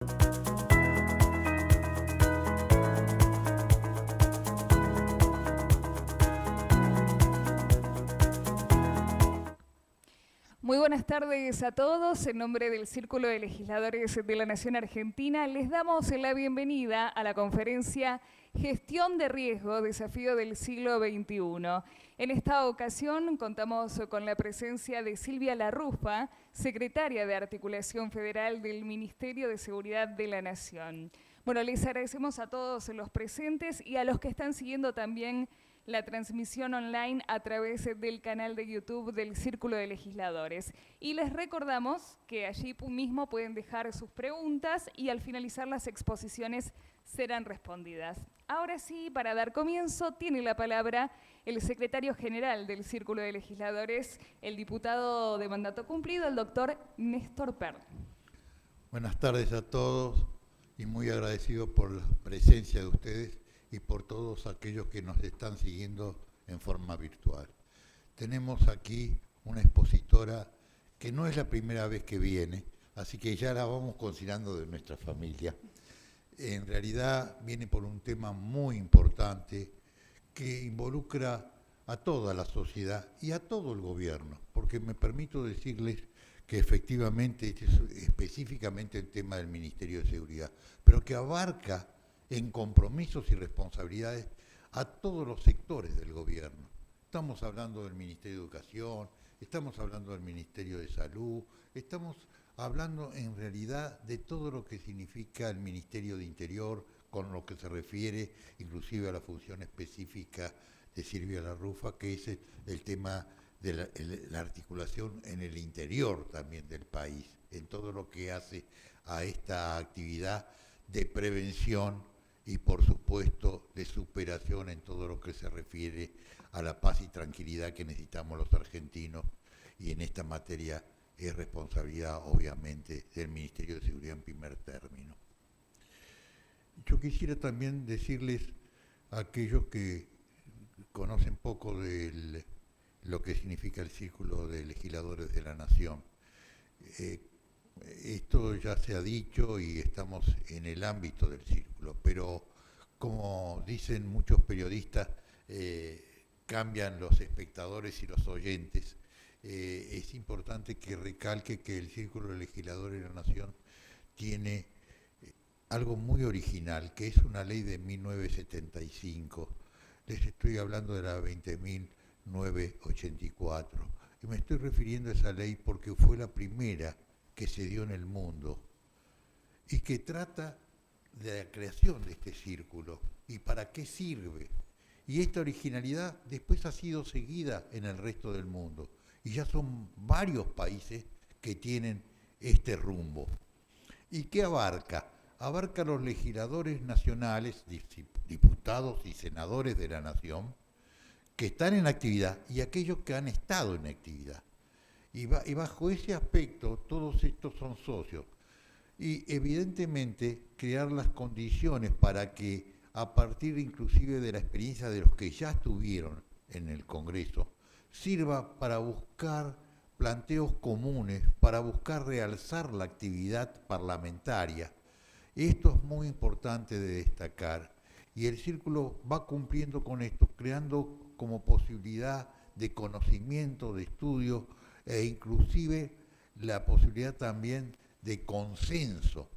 Muy buenas tardes a todos. En nombre del Círculo de Legisladores de la Nación Argentina, les damos la bienvenida a la conferencia Gestión de Riesgo, Desafío del Siglo XXI. En esta ocasión contamos con la presencia de Silvia Larrufa, secretaria de Articulación Federal del Ministerio de Seguridad de la Nación. Bueno, les agradecemos a todos los presentes y a los que están siguiendo también la transmisión online a través del canal de YouTube del Círculo de Legisladores. Y les recordamos que allí mismo pueden dejar sus preguntas y al finalizar las exposiciones serán respondidas. Ahora sí, para dar comienzo, tiene la palabra el secretario general del Círculo de Legisladores, el diputado de mandato cumplido, el doctor Néstor Perl. Buenas tardes a todos y muy agradecido por la presencia de ustedes y por todos aquellos que nos están siguiendo en forma virtual. Tenemos aquí una expositora que no es la primera vez que viene, así que ya la vamos considerando de nuestra familia. En realidad viene por un tema muy importante que involucra a toda la sociedad y a todo el gobierno, porque me permito decirles que efectivamente este es específicamente el tema del Ministerio de Seguridad, pero que abarca en compromisos y responsabilidades a todos los sectores del gobierno. Estamos hablando del Ministerio de Educación, estamos hablando del Ministerio de Salud, estamos hablando en realidad de todo lo que significa el Ministerio de Interior, con lo que se refiere inclusive a la función específica de Silvia Larrufa, que es el tema de la articulación en el interior también del país, en todo lo que hace a esta actividad de prevención y por supuesto de superación en todo lo que se refiere a la paz y tranquilidad que necesitamos los argentinos, y en esta materia es responsabilidad obviamente del Ministerio de Seguridad en primer término. Yo quisiera también decirles a aquellos que conocen poco de lo que significa el Círculo de Legisladores de la Nación. Esto ya se ha dicho y estamos en el ámbito del círculo, pero como dicen muchos periodistas, cambian los espectadores y los oyentes. Es importante que recalque que el Círculo de Legisladores de la Nación tiene algo muy original, que es una ley de 1975. Les estoy hablando de la 20.984. Y me estoy refiriendo a esa ley porque fue la primera que se dio en el mundo y que trata de la creación de este círculo y para qué sirve. Y esta originalidad después ha sido seguida en el resto del mundo y ya son varios países que tienen este rumbo. ¿Y qué abarca? Abarca a los legisladores nacionales, diputados y senadores de la nación que están en actividad y aquellos que han estado en actividad. Y bajo ese aspecto, todos estos son socios. Y evidentemente crear las condiciones para que, a partir inclusive de la experiencia de los que ya estuvieron en el Congreso, sirva para buscar planteos comunes, para buscar realzar la actividad parlamentaria. Esto es muy importante de destacar. Y el Círculo va cumpliendo con esto, creando como posibilidad de conocimiento, de estudio, e inclusive la posibilidad también de consenso.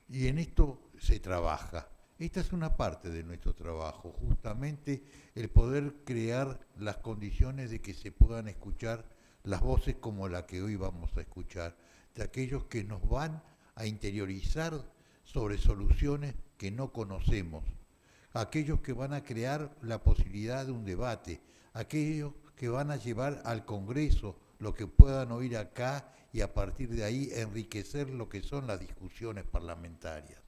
Y en esto se trabaja. Esta es una parte de nuestro trabajo, justamente el poder crear las condiciones de que se puedan escuchar las voces como la que hoy vamos a escuchar, de aquellos que nos van a interiorizar sobre soluciones que no conocemos, aquellos que van a crear la posibilidad de un debate, aquellos que van a llevar al Congreso lo que puedan oír acá y a partir de ahí enriquecer lo que son las discusiones parlamentarias.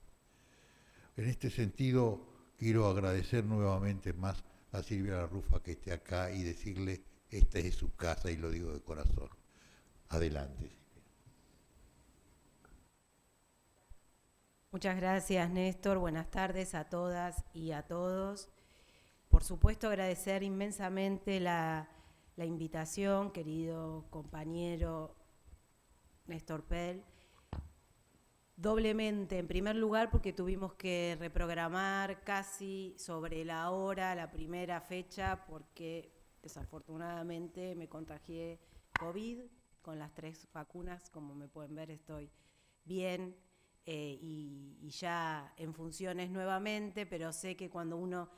En este sentido, quiero agradecer nuevamente más a Silvia Larrufa que esté acá y decirle, esta es su casa y lo digo de corazón. Adelante, Silvia. Muchas gracias, Néstor. Buenas tardes a todas y a todos. Por supuesto, agradecer inmensamente la invitación, querido compañero Néstor Perl, doblemente. En primer lugar, porque tuvimos que reprogramar casi sobre la hora la primera fecha, porque desafortunadamente me contagié COVID con las 3 vacunas. Como me pueden ver, estoy bien y ya en funciones nuevamente, pero sé que cuando uno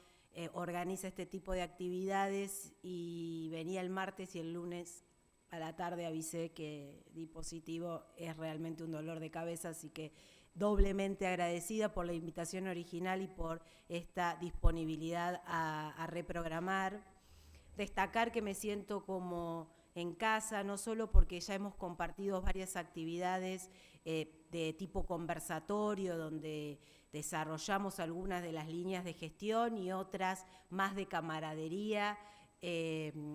organiza este tipo de actividades, y venía el martes y el lunes a la tarde avisé que di positivo, es realmente un dolor de cabeza, así que doblemente agradecida por la invitación original y por esta disponibilidad a reprogramar. Destacar que me siento como en casa, no solo porque ya hemos compartido varias actividades de tipo conversatorio, donde desarrollamos algunas de las líneas de gestión y otras más de camaradería,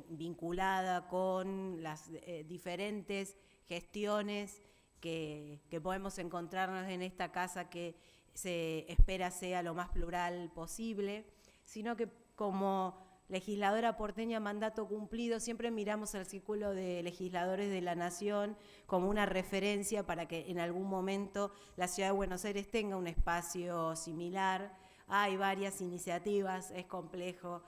vinculada con las diferentes gestiones que podemos encontrarnos en esta casa, que se espera sea lo más plural posible, sino que como legisladora porteña mandato cumplido, siempre miramos al Círculo de Legisladores de la Nación como una referencia para que en algún momento la Ciudad de Buenos Aires tenga un espacio similar. Hay varias iniciativas, es complejo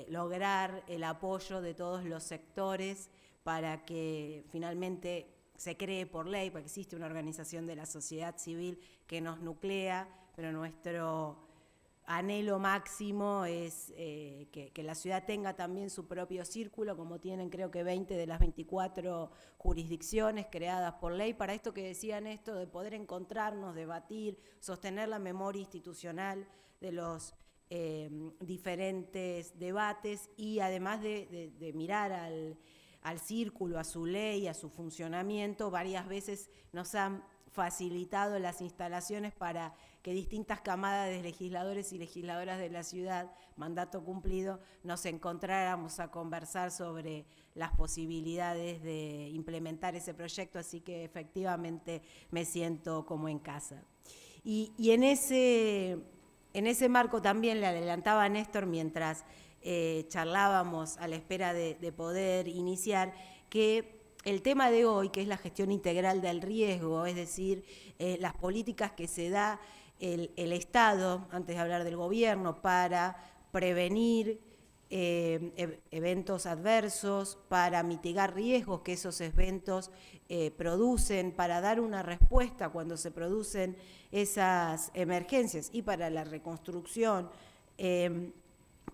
lograr el apoyo de todos los sectores para que finalmente se cree por ley, porque existe una organización de la sociedad civil que nos nuclea, pero nuestro anhelo máximo es que la ciudad tenga también su propio círculo, como tienen creo que 20 de las 24 jurisdicciones creadas por ley, para esto que decían, esto de poder encontrarnos, debatir, sostener la memoria institucional de los diferentes debates, y además de mirar al círculo, a su ley, a su funcionamiento. Varias veces nos han facilitado las instalaciones para que distintas camadas de legisladores y legisladoras de la ciudad, mandato cumplido, nos encontráramos a conversar sobre las posibilidades de implementar ese proyecto, así que efectivamente me siento como en casa. Y en ese marco también le adelantaba a Néstor mientras charlábamos a la espera de poder iniciar, que el tema de hoy, que es la gestión integral del riesgo, es decir, las políticas que se da el Estado, antes de hablar del gobierno, para prevenir eventos adversos, para mitigar riesgos que esos eventos producen, para dar una respuesta cuando se producen esas emergencias y para la reconstrucción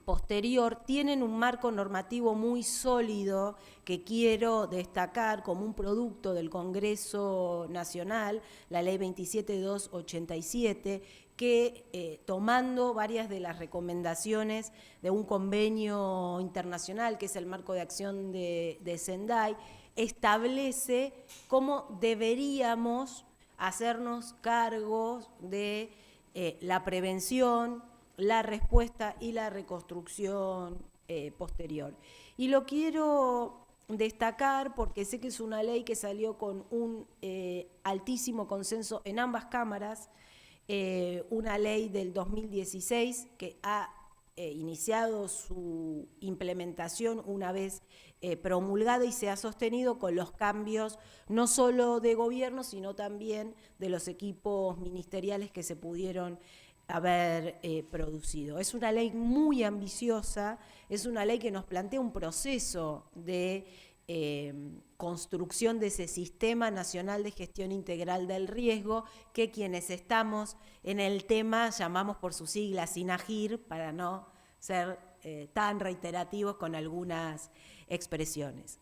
posterior, tienen un marco normativo muy sólido que quiero destacar como un producto del Congreso Nacional, la Ley 27287, que tomando varias de las recomendaciones de un convenio internacional, que es el marco de acción de Sendai, establece cómo deberíamos hacernos cargo de la prevención, la respuesta y la reconstrucción posterior. Y lo quiero destacar porque sé que es una ley que salió con un altísimo consenso en ambas cámaras, una ley del 2016 que ha iniciado su implementación una vez promulgada y se ha sostenido con los cambios no solo de gobierno, sino también de los equipos ministeriales que se pudieron haber producido. Es una ley muy ambiciosa, es una ley que nos plantea un proceso de construcción de ese Sistema Nacional de Gestión Integral del Riesgo, que quienes estamos en el tema llamamos por sus siglas SINAGIR, para no ser tan reiterativos con algunas expresiones.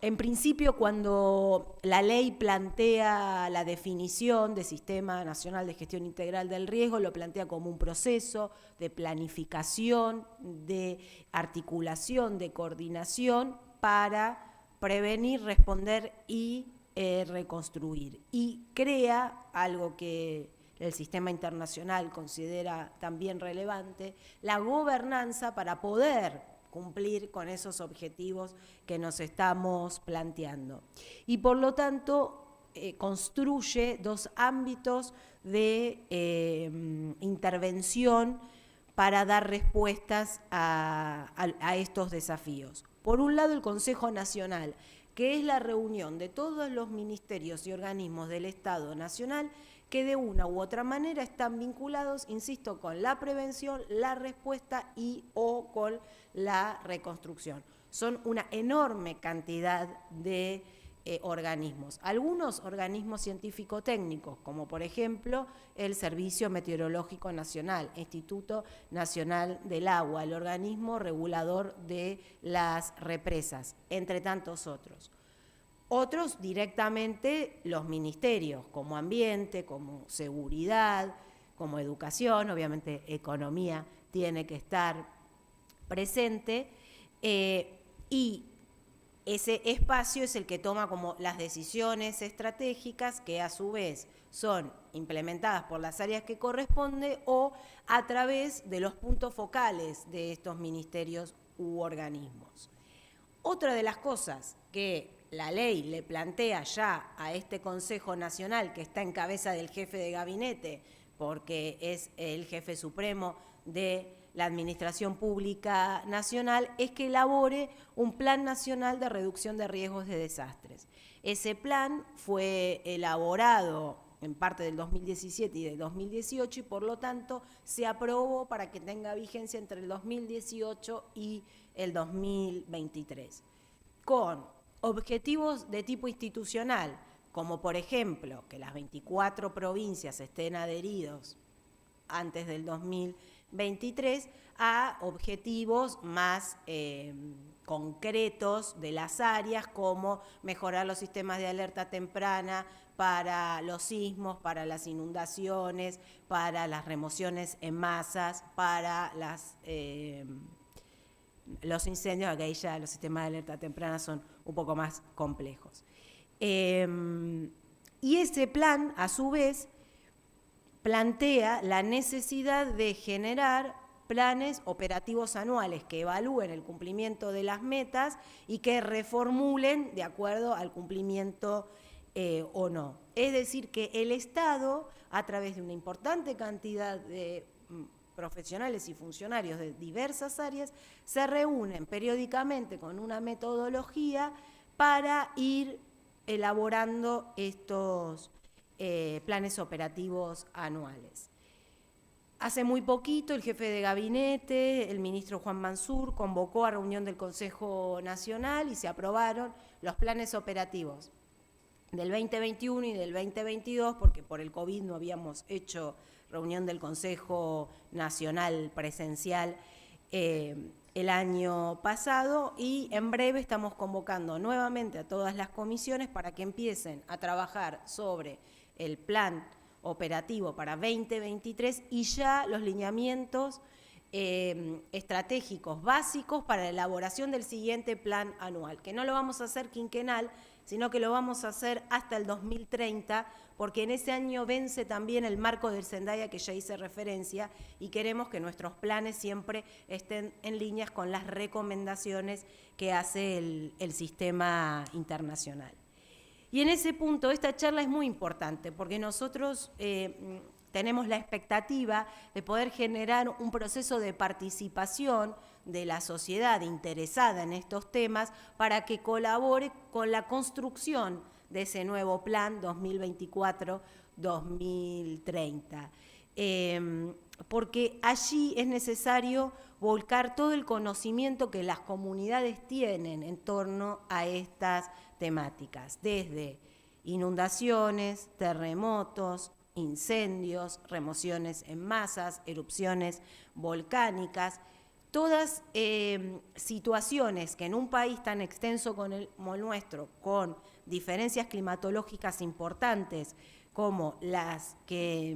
En principio, cuando la ley plantea la definición de Sistema Nacional de Gestión Integral del Riesgo, lo plantea como un proceso de planificación, de articulación, de coordinación para prevenir, responder y reconstruir. Y crea algo que el sistema internacional considera también relevante, la gobernanza para poder cumplir con esos objetivos que nos estamos planteando. Y por lo tanto, construye dos ámbitos de intervención para dar respuestas a estos desafíos. Por un lado, el Consejo Nacional, que es la reunión de todos los ministerios y organismos del Estado Nacional que de una u otra manera están vinculados, insisto, con la prevención, la respuesta y o con la reconstrucción. Son una enorme cantidad de organismos. Algunos organismos científico-técnicos, como por ejemplo el Servicio Meteorológico Nacional, Instituto Nacional del Agua, el organismo regulador de las represas, entre tantos otros. Otros directamente los ministerios, como Ambiente, como Seguridad, como Educación, obviamente Economía tiene que estar presente, y ese espacio es el que toma como las decisiones estratégicas que a su vez son implementadas por las áreas que corresponde o a través de los puntos focales de estos ministerios u organismos. Otra de las cosas que la ley le plantea ya a este Consejo Nacional, que está en cabeza del jefe de gabinete, porque es el jefe supremo de la Administración Pública Nacional, es que elabore un Plan Nacional de Reducción de Riesgos de Desastres. Ese plan fue elaborado en parte del 2017 y del 2018 y por lo tanto se aprobó para que tenga vigencia entre el 2018 y el 2023, con objetivos de tipo institucional, como por ejemplo que las 24 provincias estén adheridos antes del 2023 a objetivos más concretos de las áreas, como mejorar los sistemas de alerta temprana para los sismos, para las inundaciones, para las remociones en masas, para los incendios, acá ya los sistemas de alerta temprana son un poco más complejos. Y ese plan, a su vez, plantea la necesidad de generar planes operativos anuales que evalúen el cumplimiento de las metas y que reformulen de acuerdo al cumplimiento o no. Es decir, que el Estado, a través de una importante cantidad de profesionales y funcionarios de diversas áreas, se reúnen periódicamente con una metodología para ir elaborando estos planes operativos anuales. Hace muy poquito el jefe de gabinete, el ministro Juan Mansur, convocó a reunión del Consejo Nacional y se aprobaron los planes operativos del 2021 y del 2022, porque por el COVID no habíamos hecho reunión del Consejo Nacional presencial el año pasado, y en breve estamos convocando nuevamente a todas las comisiones para que empiecen a trabajar sobre el plan operativo para 2023 y ya los lineamientos estratégicos básicos para la elaboración del siguiente plan anual, que no lo vamos a hacer quinquenal, sino que lo vamos a hacer hasta el 2030, porque en ese año vence también el marco del Sendai que ya hice referencia y queremos que nuestros planes siempre estén en líneas con las recomendaciones que hace el sistema internacional. Y en ese punto esta charla es muy importante porque nosotros tenemos la expectativa de poder generar un proceso de participación de la sociedad interesada en estos temas para que colabore con la construcción de ese nuevo plan 2024-2030. Porque allí es necesario volcar todo el conocimiento que las comunidades tienen en torno a estas temáticas, desde inundaciones, terremotos, incendios, remociones en masas, erupciones volcánicas, todas situaciones que en un país tan extenso como el nuestro, con diferencias climatológicas importantes como las que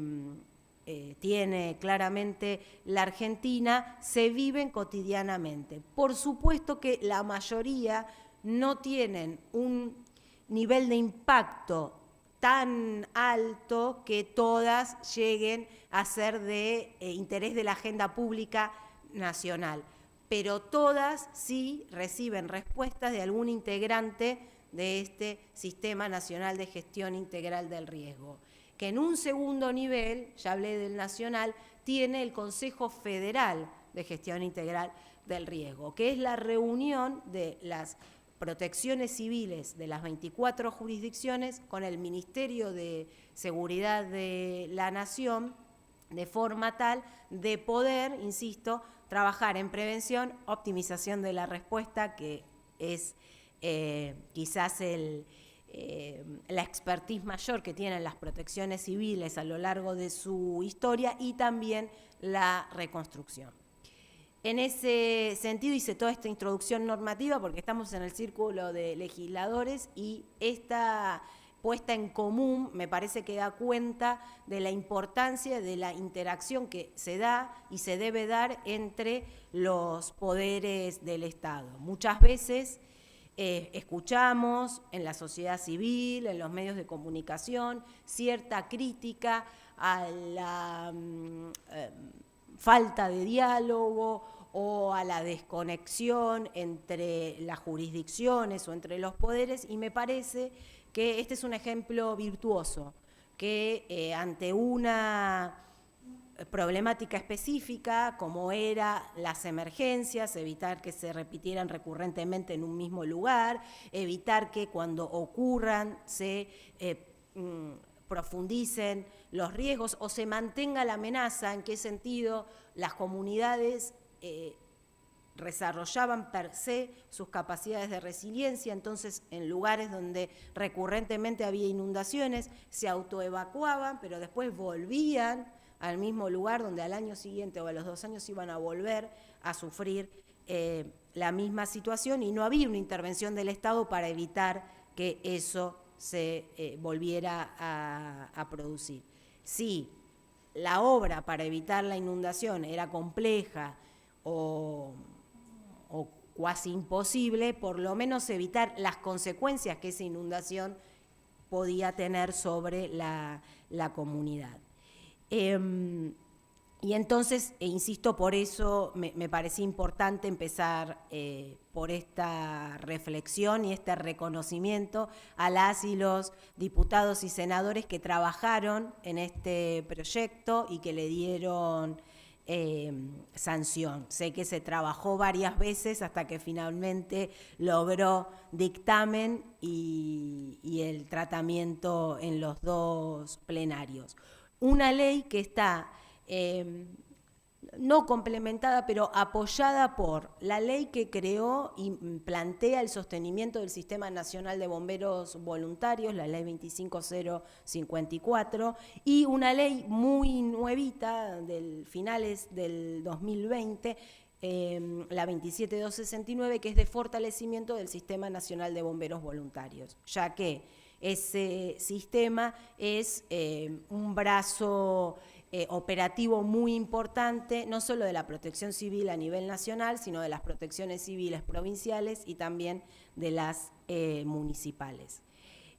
tiene claramente la Argentina, se viven cotidianamente. Por supuesto que la mayoría no tienen un nivel de impacto tan alto que todas lleguen a ser de interés de la agenda pública nacional, pero todas sí reciben respuestas de algún integrante de este Sistema Nacional de Gestión Integral del Riesgo, que en un segundo nivel, ya hablé del nacional, tiene el Consejo Federal de Gestión Integral del Riesgo, que es la reunión de las protecciones civiles de las 24 jurisdicciones con el Ministerio de Seguridad de la Nación, de forma tal de poder, insisto, trabajar en prevención, optimización de la respuesta, que es quizás la expertise mayor que tienen las protecciones civiles a lo largo de su historia, y también la reconstrucción. En ese sentido hice toda esta introducción normativa porque estamos en el círculo de legisladores, y esta puesta en común me parece que da cuenta de la importancia de la interacción que se da y se debe dar entre los poderes del Estado. Muchas veces escuchamos en la sociedad civil, en los medios de comunicación, cierta crítica a la falta de diálogo o a la desconexión entre las jurisdicciones o entre los poderes, y me parece que este es un ejemplo virtuoso, que ante una problemática específica, como era las emergencias, evitar que se repitieran recurrentemente en un mismo lugar, evitar que cuando ocurran se profundicen los riesgos o se mantenga la amenaza, en qué sentido las comunidades desarrollaban per se sus capacidades de resiliencia. Entonces, en lugares donde recurrentemente había inundaciones, se autoevacuaban, pero después volvían al mismo lugar donde al año siguiente o a los 2 años iban a volver a sufrir la misma situación, y no había una intervención del Estado para evitar que eso se volviera a producir. Si la obra para evitar la inundación era compleja o cuasi imposible, por lo menos evitar las consecuencias que esa inundación podía tener sobre la comunidad. Y entonces, insisto, por eso me parecía importante empezar por esta reflexión y este reconocimiento a las y los diputados y senadores que trabajaron en este proyecto y que le dieron sanción. Sé que se trabajó varias veces hasta que finalmente logró dictamen y el tratamiento en los 2 plenarios. Una ley que está no complementada, pero apoyada por la ley que creó y plantea el sostenimiento del Sistema Nacional de Bomberos Voluntarios, la ley 25054, y una ley muy nuevita, del finales del 2020, la 27269, que es de fortalecimiento del Sistema Nacional de Bomberos Voluntarios, ya que ese sistema es un brazo operativo muy importante, no solo de la protección civil a nivel nacional, sino de las protecciones civiles provinciales y también de las municipales.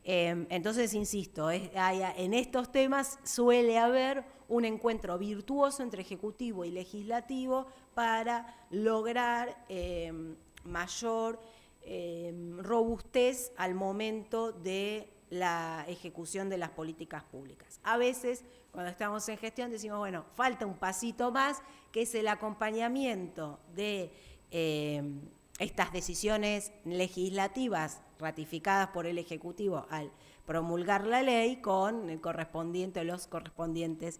Entonces, insisto, en estos temas suele haber un encuentro virtuoso entre Ejecutivo y Legislativo para lograr mayor robustez al momento de la ejecución de las políticas públicas. A veces, cuando estamos en gestión, decimos, bueno, falta un pasito más, que es el acompañamiento de estas decisiones legislativas ratificadas por el Ejecutivo al promulgar la ley con los correspondientes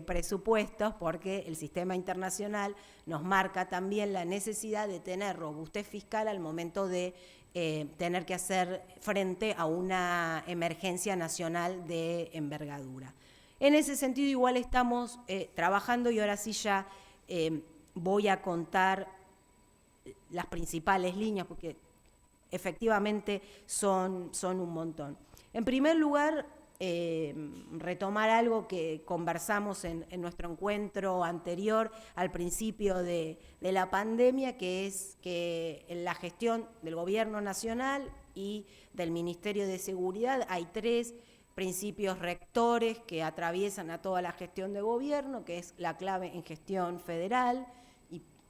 presupuestos, porque el sistema internacional nos marca también la necesidad de tener robustez fiscal al momento de tener que hacer frente a una emergencia nacional de envergadura. En ese sentido, igual estamos trabajando, y ahora sí ya voy a contar las principales líneas, porque efectivamente son un montón. En primer lugar, retomar algo que conversamos en nuestro encuentro anterior al principio de la pandemia, que es que en la gestión del Gobierno Nacional y del Ministerio de Seguridad hay 3 principios rectores que atraviesan a toda la gestión de gobierno, que es la clave en gestión federal,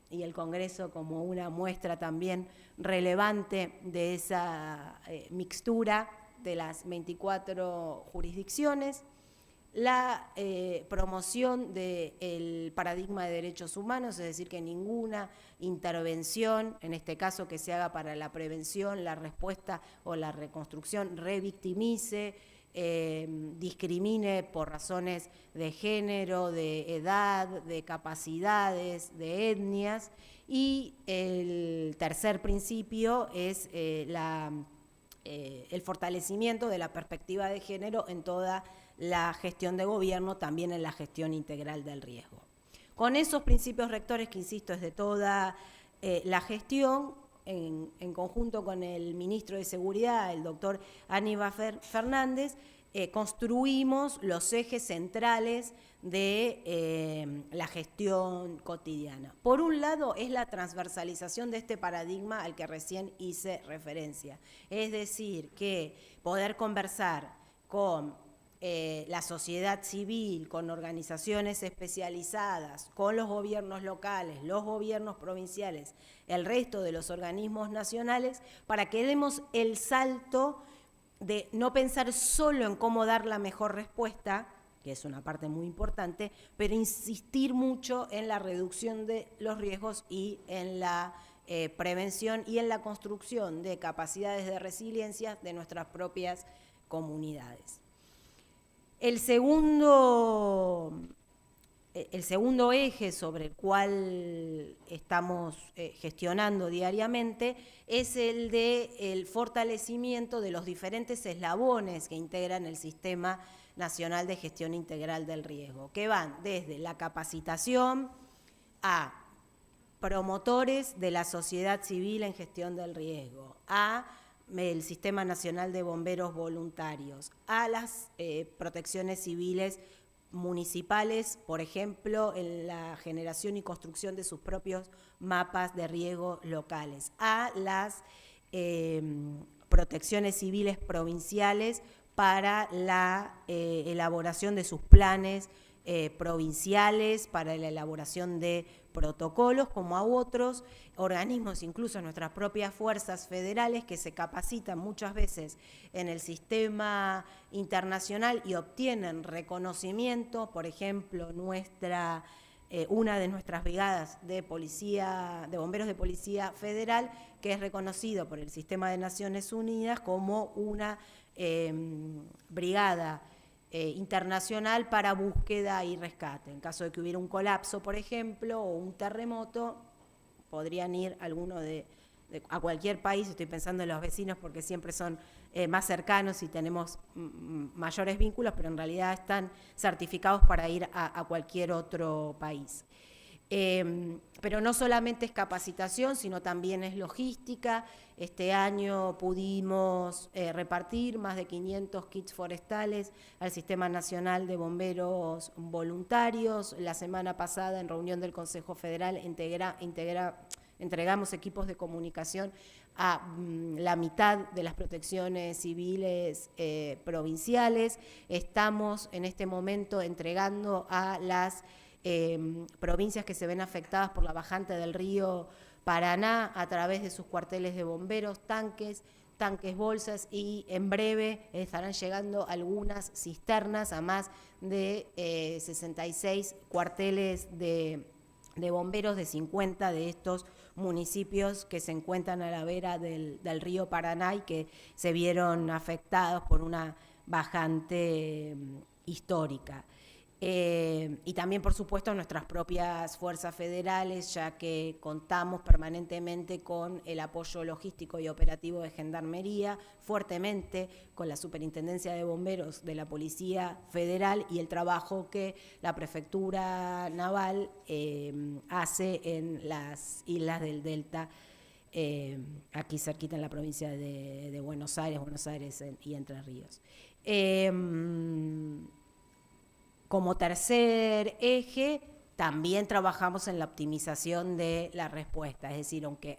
y el Congreso como una muestra también relevante de esa mixtura de las 24 jurisdicciones. la promoción del paradigma de derechos humanos, es decir, que ninguna intervención, en este caso que se haga para la prevención, la respuesta o la reconstrucción, revictimice, discrimine por razones de género, de edad, de capacidades, de etnias. Y el tercer principio es el fortalecimiento de la perspectiva de género en toda la gestión de gobierno, también en la gestión integral del riesgo. Con esos principios rectores, que insisto, es de toda la gestión, en conjunto con el ministro de Seguridad, el doctor Aníbal Fernández, construimos los ejes centrales de la gestión cotidiana. Por un lado, es la transversalización de este paradigma al que recién hice referencia. Es decir, que poder conversar con la sociedad civil, con organizaciones especializadas, con los gobiernos locales, los gobiernos provinciales, el resto de los organismos nacionales, para que demos el salto de no pensar solo en cómo dar la mejor respuesta, que es una parte muy importante, pero insistir mucho en la reducción de los riesgos y en la prevención y en la construcción de capacidades de resiliencia de nuestras propias comunidades. El segundo eje sobre el cual estamos gestionando diariamente es el del fortalecimiento de los diferentes eslabones que integran el Sistema Nacional de Gestión Integral del Riesgo, que van desde la capacitación a promotores de la sociedad civil en gestión del riesgo, a el Sistema Nacional de Bomberos Voluntarios, a las protecciones civiles municipales, por ejemplo, en la generación y construcción de sus propios mapas de riesgo locales, a las protecciones civiles provinciales para la elaboración de sus planes provinciales, para la elaboración de protocolos, como a otros organismos, incluso nuestras propias fuerzas federales, que se capacitan muchas veces en el sistema internacional y obtienen reconocimiento. Por ejemplo, una de nuestras brigadas de policía, de bomberos de policía federal, que es reconocido por el Sistema de Naciones Unidas como una brigada internacional para búsqueda y rescate. En caso de que hubiera un colapso, por ejemplo, o un terremoto, podrían ir a cualquier país. Estoy pensando en los vecinos porque siempre son más cercanos y tenemos mayores vínculos, pero en realidad están certificados para ir a cualquier otro país. Pero no solamente es capacitación, sino también es logística. Este año pudimos repartir más de 500 kits forestales al Sistema Nacional de Bomberos Voluntarios. La semana pasada, en reunión del Consejo Federal, entregamos equipos de comunicación a la mitad de las protecciones civiles provinciales. Estamos en este momento entregando a las provincias que se ven afectadas por la bajante del río Paraná a través de sus cuarteles de bomberos, tanques bolsas, y en breve estarán llegando algunas cisternas a más de 66 cuarteles de bomberos de 50 de estos municipios que se encuentran a la vera del río Paraná y que se vieron afectados por una bajante histórica. Y también, por supuesto, nuestras propias fuerzas federales, ya que contamos permanentemente con el apoyo logístico y operativo de Gendarmería, fuertemente con la Superintendencia de Bomberos de la Policía Federal y el trabajo que la Prefectura Naval hace en las islas del Delta, aquí cerquita en la provincia de Buenos Aires y Entre Ríos. Como tercer eje, también trabajamos en la optimización de la respuesta, es decir, aunque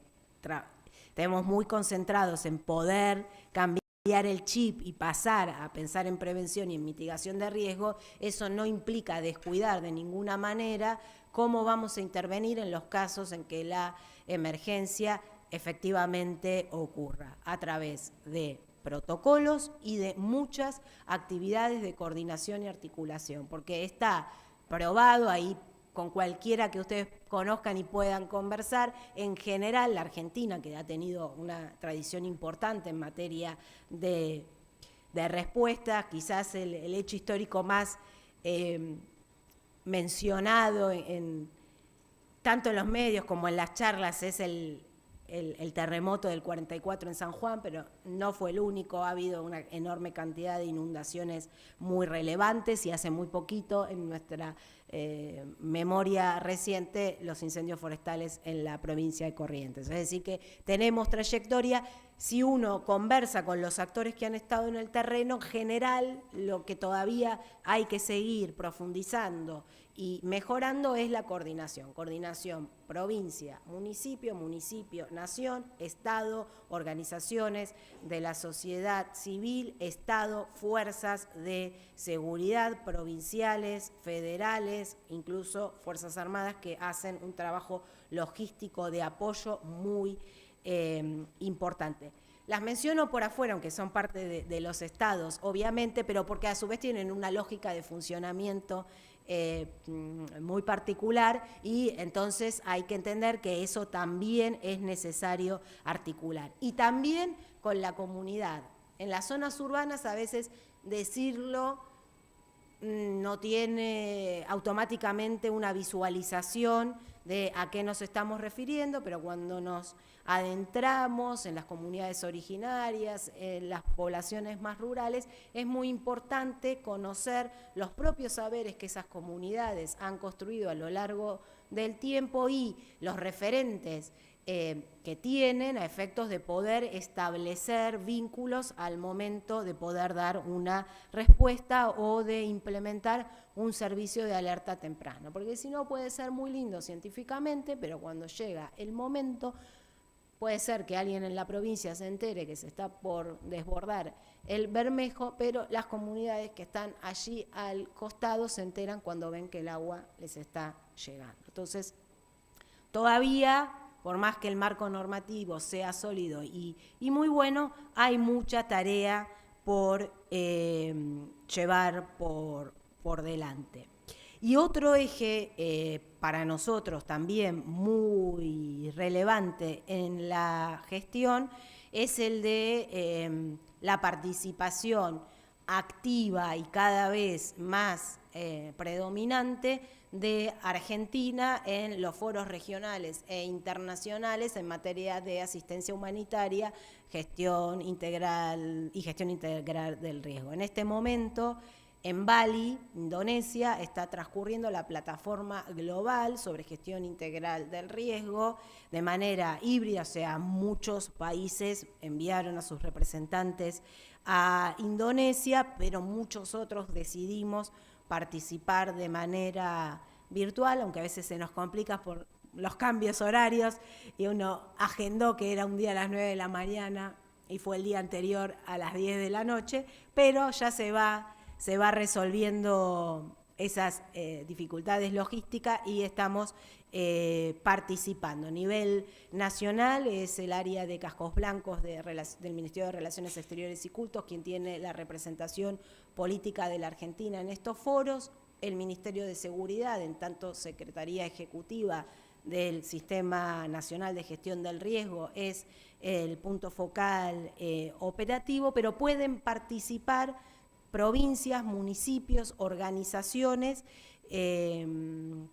estemos muy concentrados en poder cambiar el chip y pasar a pensar en prevención y en mitigación de riesgo, eso no implica descuidar de ninguna manera cómo vamos a intervenir en los casos en que la emergencia efectivamente ocurra, a través de protocolos y de muchas actividades de coordinación y articulación, porque está probado ahí con cualquiera que ustedes conozcan y puedan conversar. En general, la Argentina, que ha tenido una tradición importante en materia de respuesta, quizás el hecho histórico más mencionado tanto en los medios como en las charlas es el terremoto del 44 en San Juan, pero no fue el único. Ha habido una enorme cantidad de inundaciones muy relevantes y hace muy poquito en nuestra memoria reciente los incendios forestales en la provincia de Corrientes. Es decir que tenemos trayectoria. Si uno conversa con los actores que han estado en el terreno, en general lo que todavía hay que seguir profundizando y mejorando es la coordinación provincia, municipio, nación, Estado, organizaciones de la sociedad civil, Estado, fuerzas de seguridad provinciales, federales, incluso Fuerzas Armadas, que hacen un trabajo logístico de apoyo muy importante. Las menciono por afuera, aunque son parte de los estados, obviamente, pero porque a su vez tienen una lógica de funcionamiento muy particular, y entonces hay que entender que eso también es necesario articular. Y también con la comunidad. En las zonas urbanas a veces decirlo no tiene automáticamente una visualización de a qué nos estamos refiriendo, pero cuando nos adentramos en las comunidades originarias, en las poblaciones más rurales, es muy importante conocer los propios saberes que esas comunidades han construido a lo largo del tiempo y los referentes que tienen a efectos de poder establecer vínculos al momento de poder dar una respuesta o de implementar un servicio de alerta temprana, porque si no puede ser muy lindo científicamente, pero cuando llega el momento puede ser que alguien en la provincia se entere que se está por desbordar el Bermejo, pero las comunidades que están allí al costado se enteran cuando ven que el agua les está llegando. Entonces, todavía, por más que el marco normativo sea sólido y muy bueno, hay mucha tarea por llevar por delante. Y otro eje para nosotros también muy relevante en la gestión es el de la participación activa y cada vez más predominante de Argentina en los foros regionales e internacionales en materia de asistencia humanitaria, gestión integral del riesgo. En este momento, en Bali, Indonesia, está transcurriendo la plataforma global sobre gestión integral del riesgo de manera híbrida, o sea, muchos países enviaron a sus representantes a Indonesia, pero muchos otros decidimos participar de manera virtual, aunque a veces se nos complica por los cambios horarios y uno agendó que era un día a las 9 de la mañana y fue el día anterior a las 10 de la noche, pero ya se va resolviendo esas dificultades logísticas y estamos participando. A nivel nacional es el área de Cascos Blancos del Ministerio de Relaciones Exteriores y Cultos quien tiene la representación política de la Argentina en estos foros. El Ministerio de Seguridad, en tanto Secretaría Ejecutiva del Sistema Nacional de Gestión del Riesgo, es el punto focal operativo, pero pueden participar provincias, municipios, organizaciones,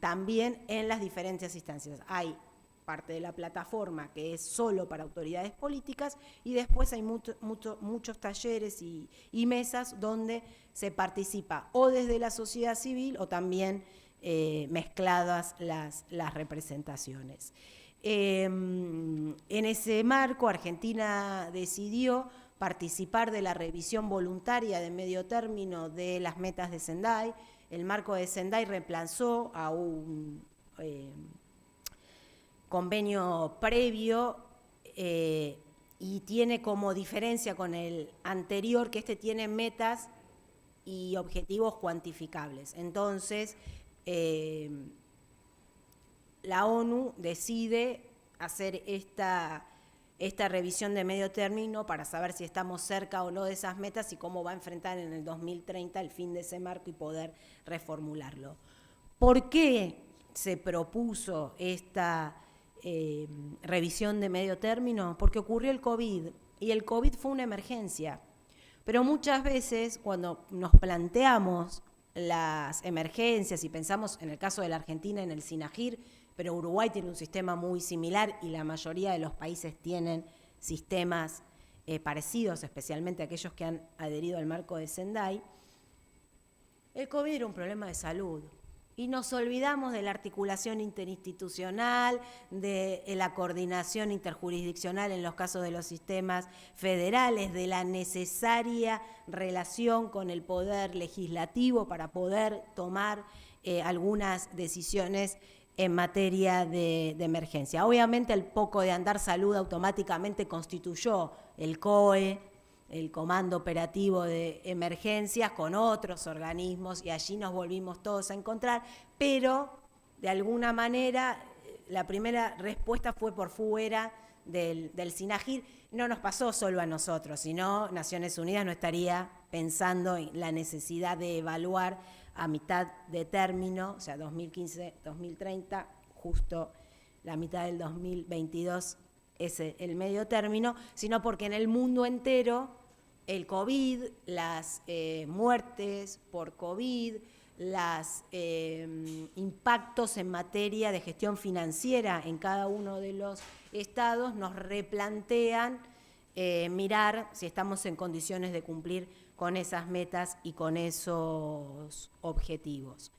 también en las diferentes instancias. Hay parte de la plataforma que es solo para autoridades políticas y después hay muchos talleres y mesas donde se participa o desde la sociedad civil o también mezcladas las representaciones. En ese marco, Argentina decidió participar de la revisión voluntaria de medio término de las metas de Sendai. El marco de Sendai reemplazó a un convenio previo y tiene como diferencia con el anterior que este tiene metas y objetivos cuantificables. Entonces, la ONU decide hacer esta revisión de medio término para saber si estamos cerca o no de esas metas y cómo va a enfrentar en el 2030 el fin de ese marco y poder reformularlo. ¿Por qué se propuso esta revisión de medio término? Porque ocurrió el COVID, y el COVID fue una emergencia. Pero muchas veces cuando nos planteamos las emergencias y pensamos en el caso de la Argentina en el SINAGIR, pero Uruguay tiene un sistema muy similar y la mayoría de los países tienen sistemas parecidos, especialmente aquellos que han adherido al marco de Sendai, el COVID era un problema de salud. Y nos olvidamos de la articulación interinstitucional, de la coordinación interjurisdiccional en los casos de los sistemas federales, de la necesaria relación con el poder legislativo para poder tomar algunas decisiones en materia de emergencia. Obviamente el poco de andar salud automáticamente constituyó el COE, el Comando Operativo de Emergencias, con otros organismos, y allí nos volvimos todos a encontrar, pero de alguna manera la primera respuesta fue por fuera del SINAGIR. No nos pasó solo a nosotros, sino Naciones Unidas no estaría pensando en la necesidad de evaluar a mitad de término, o sea, 2015-2030, justo la mitad del 2022 es el medio término, sino porque en el mundo entero el COVID, las muertes por COVID, los impactos en materia de gestión financiera en cada uno de los estados nos replantean mirar si estamos en condiciones de cumplir con esas metas y con esos objetivos.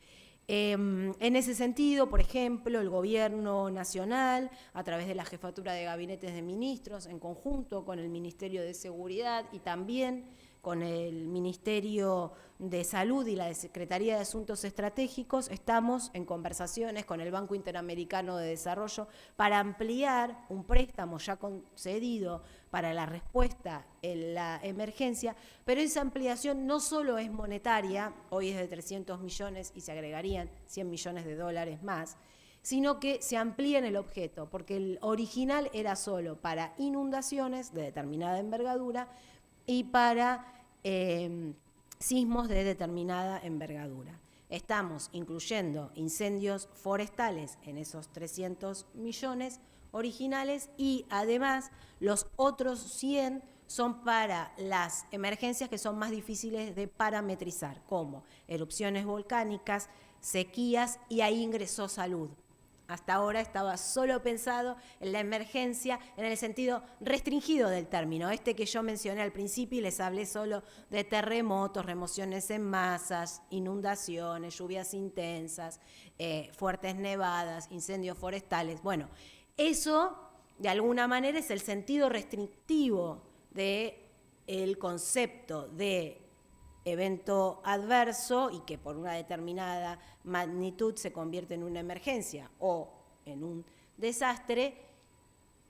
En ese sentido, por ejemplo, el Gobierno Nacional, a través de la Jefatura de Gabinetes de Ministros, en conjunto con el Ministerio de Seguridad y también con el Ministerio de Salud y la Secretaría de Asuntos Estratégicos, estamos en conversaciones con el Banco Interamericano de Desarrollo para ampliar un préstamo ya concedido para la respuesta en la emergencia, pero esa ampliación no solo es monetaria, hoy es de 300 millones y se agregarían 100 millones de dólares más, sino que se amplía en el objeto, porque el original era solo para inundaciones de determinada envergadura y para sismos de determinada envergadura. Estamos incluyendo incendios forestales en esos 300 millones originales y además los otros 100 son para las emergencias que son más difíciles de parametrizar, como erupciones volcánicas, sequías, y ahí ingresó salud. Hasta ahora estaba solo pensado en la emergencia en el sentido restringido del término, que yo mencioné al principio y les hablé solo de terremotos, remociones en masas, inundaciones, lluvias intensas, fuertes nevadas, incendios forestales. Bueno, eso de alguna manera es el sentido restrictivo del concepto de evento adverso y que por una determinada magnitud se convierte en una emergencia o en un desastre,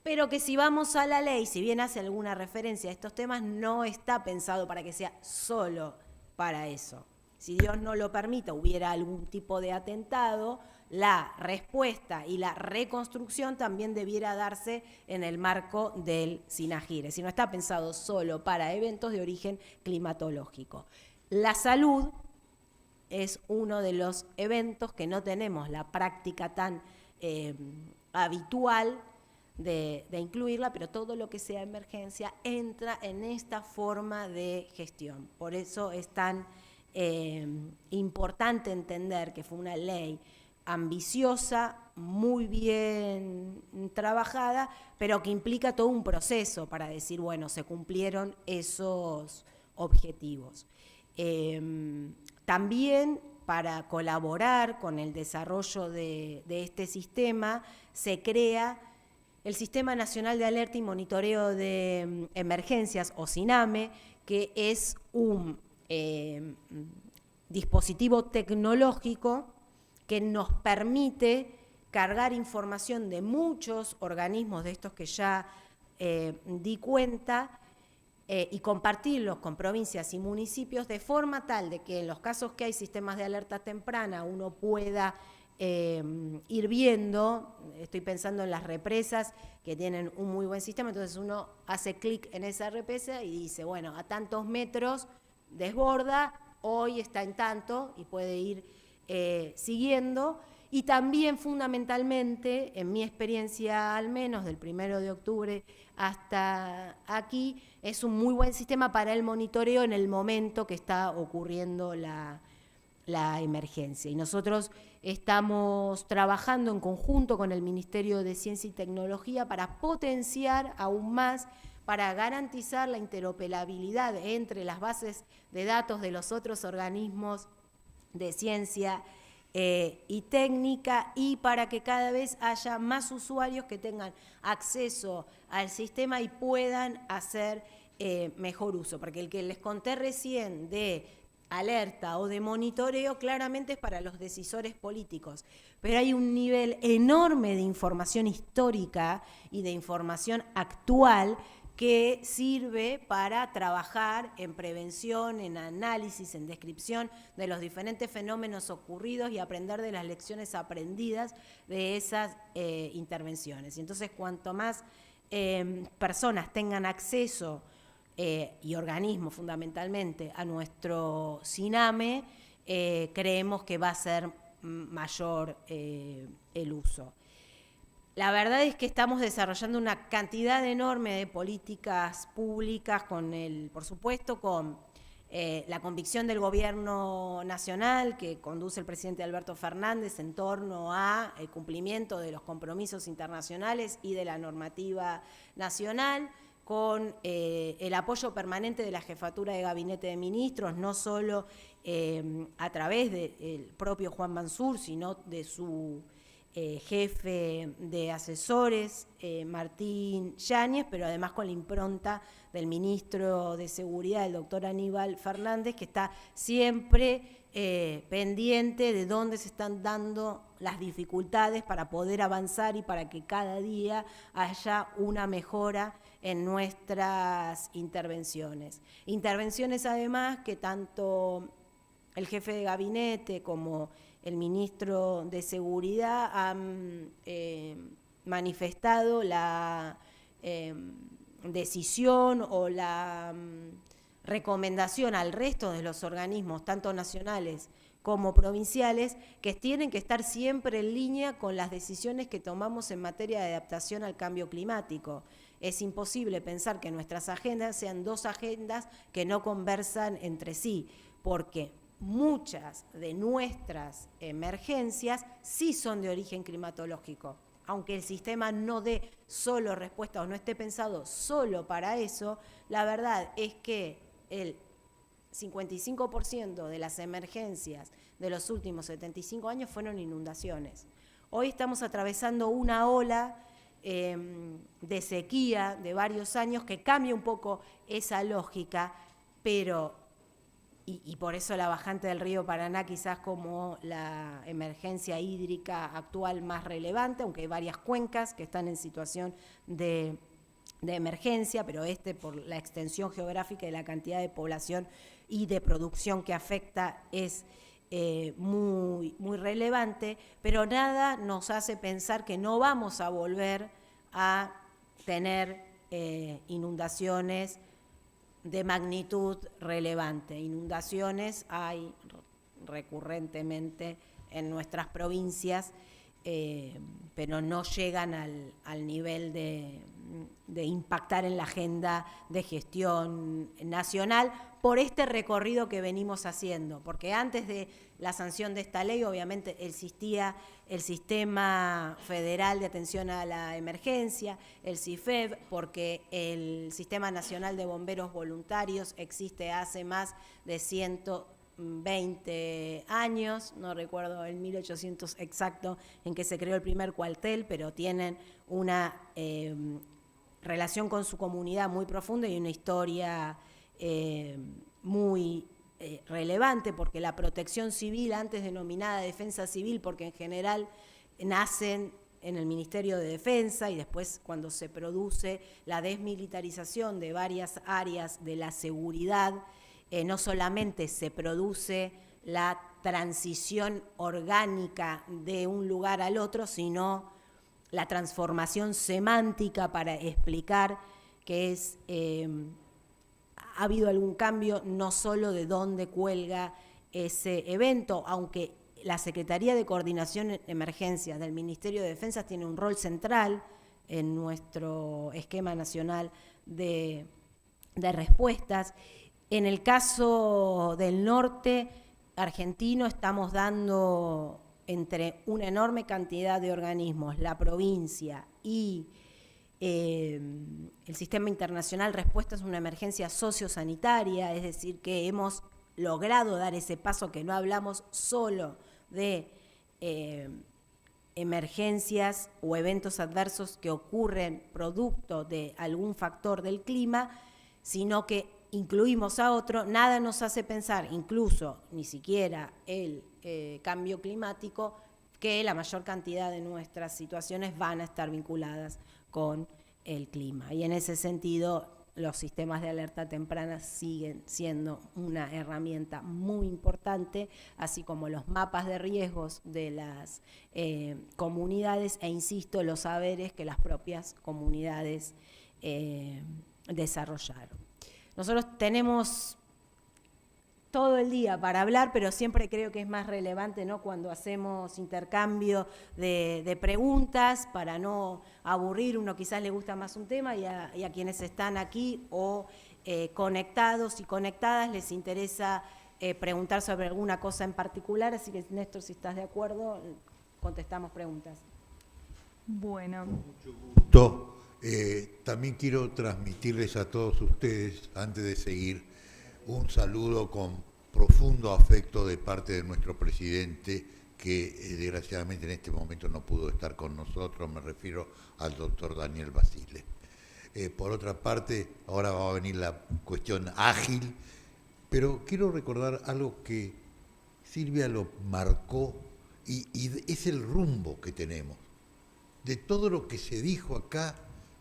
pero que si vamos a la ley, si bien hace alguna referencia a estos temas, no está pensado para que sea solo para eso. Si Dios no lo permita, hubiera algún tipo de atentado, la respuesta y la reconstrucción también debiera darse en el marco del SINAGIR. Es decir, no está pensado solo para eventos de origen climatológico. La salud es uno de los eventos que no tenemos la práctica tan habitual de incluirla, pero todo lo que sea emergencia entra en esta forma de gestión. Por eso es tan importante entender que fue una ley ambiciosa, muy bien trabajada, pero que implica todo un proceso para decir, bueno, se cumplieron esos objetivos. También para colaborar con el desarrollo de este sistema, se crea el Sistema Nacional de Alerta y Monitoreo de Emergencias, o SINAME, que es un dispositivo tecnológico que nos permite cargar información de muchos organismos de estos que ya di cuenta y compartirlos con provincias y municipios de forma tal de que en los casos que hay sistemas de alerta temprana uno pueda ir viendo. Estoy pensando en las represas que tienen un muy buen sistema, entonces uno hace clic en esa represa y dice, bueno, a tantos metros desborda, hoy está en tanto, y puede ir siguiendo. Y también fundamentalmente, en mi experiencia al menos, del 1 de octubre hasta aquí, es un muy buen sistema para el monitoreo en el momento que está ocurriendo la emergencia. Y nosotros estamos trabajando en conjunto con el Ministerio de Ciencia y Tecnología para potenciar aún más, para garantizar la interoperabilidad entre las bases de datos de los otros organismos de ciencia y técnica, y para que cada vez haya más usuarios que tengan acceso al sistema y puedan hacer mejor uso. Porque el que les conté recién de alerta o de monitoreo claramente es para los decisores políticos, pero hay un nivel enorme de información histórica y de información actual que sirve para trabajar en prevención, en análisis, en descripción de los diferentes fenómenos ocurridos y aprender de las lecciones aprendidas de esas intervenciones. Y entonces, cuanto más personas tengan acceso y organismos fundamentalmente a nuestro CINAME, creemos que va a ser mayor el uso. La verdad es que estamos desarrollando una cantidad enorme de políticas públicas, por supuesto, con la convicción del Gobierno Nacional que conduce el presidente Alberto Fernández en torno a el cumplimiento de los compromisos internacionales y de la normativa nacional, con el apoyo permanente de la Jefatura de Gabinete de Ministros, no solo a través del propio Juan Mansur, sino de su jefe de asesores, Martín Yáñez, pero además con la impronta del ministro de Seguridad, el doctor Aníbal Fernández, que está siempre pendiente de dónde se están dando las dificultades para poder avanzar y para que cada día haya una mejora en nuestras intervenciones. Intervenciones además que tanto el jefe de gabinete como el ministro de Seguridad han manifestado la decisión o la recomendación al resto de los organismos, tanto nacionales como provinciales, que tienen que estar siempre en línea con las decisiones que tomamos en materia de adaptación al cambio climático. Es imposible pensar que nuestras agendas sean dos agendas que no conversan entre sí, porque muchas de nuestras emergencias sí son de origen climatológico. Aunque el sistema no dé solo respuesta o no esté pensado solo para eso, la verdad es que el 55% de las emergencias de los últimos 75 años fueron inundaciones. Hoy estamos atravesando una ola de sequía de varios años que cambia un poco esa lógica, pero y por eso la bajante del río Paraná quizás como la emergencia hídrica actual más relevante, aunque hay varias cuencas que están en situación de emergencia, pero por la extensión geográfica y la cantidad de población y de producción que afecta es muy, muy relevante, pero nada nos hace pensar que no vamos a volver a tener inundaciones de magnitud relevante. Inundaciones hay recurrentemente en nuestras provincias, pero no llegan al nivel de impactar en la agenda de gestión nacional por este recorrido que venimos haciendo, porque antes de la sanción de esta ley obviamente existía el Sistema Federal de Atención a la Emergencia, el CIFEB, porque el Sistema Nacional de Bomberos Voluntarios existe hace más de 120 años, no recuerdo el 1800 exacto en que se creó el primer cuartel, pero tienen una relación con su comunidad muy profunda y una historia muy relevante, porque la protección civil, antes denominada defensa civil, porque en general nacen en el Ministerio de Defensa y después cuando se produce la desmilitarización de varias áreas de la seguridad, no solamente se produce la transición orgánica de un lugar al otro, sino la transformación semántica para explicar que ha habido algún cambio, no solo de dónde cuelga ese evento, aunque la Secretaría de Coordinación en Emergencias del Ministerio de Defensa tiene un rol central en nuestro esquema nacional de respuestas. En el caso del norte argentino estamos dando entre una enorme cantidad de organismos, la provincia y el Sistema Internacional Respuestas a una Emergencia Sociosanitaria, es decir, que hemos logrado dar ese paso, que no hablamos solo de emergencias o eventos adversos que ocurren producto de algún factor del clima, sino que incluimos a otro. Nada nos hace pensar, incluso ni siquiera el cambio climático, que la mayor cantidad de nuestras situaciones van a estar vinculadas con el clima. Y en ese sentido, los sistemas de alerta temprana siguen siendo una herramienta muy importante, así como los mapas de riesgos de las comunidades e, insisto, los saberes que las propias comunidades desarrollaron. Nosotros tenemos todo el día para hablar, pero siempre creo que es más relevante, ¿no?, cuando hacemos intercambio de preguntas, para no aburrir. Uno quizás le gusta más un tema y a quienes están aquí o conectados y conectadas les interesa preguntar sobre alguna cosa en particular, así que, Néstor, si estás de acuerdo, contestamos preguntas. Bueno. Mucho gusto. También quiero transmitirles a todos ustedes, antes de seguir, un saludo con profundo afecto de parte de nuestro presidente, que desgraciadamente en este momento no pudo estar con nosotros. Me refiero al doctor Daniel Basile. Por otra parte, ahora va a venir la cuestión ágil, pero quiero recordar algo que Silvia lo marcó y es el rumbo que tenemos. De todo lo que se dijo acá,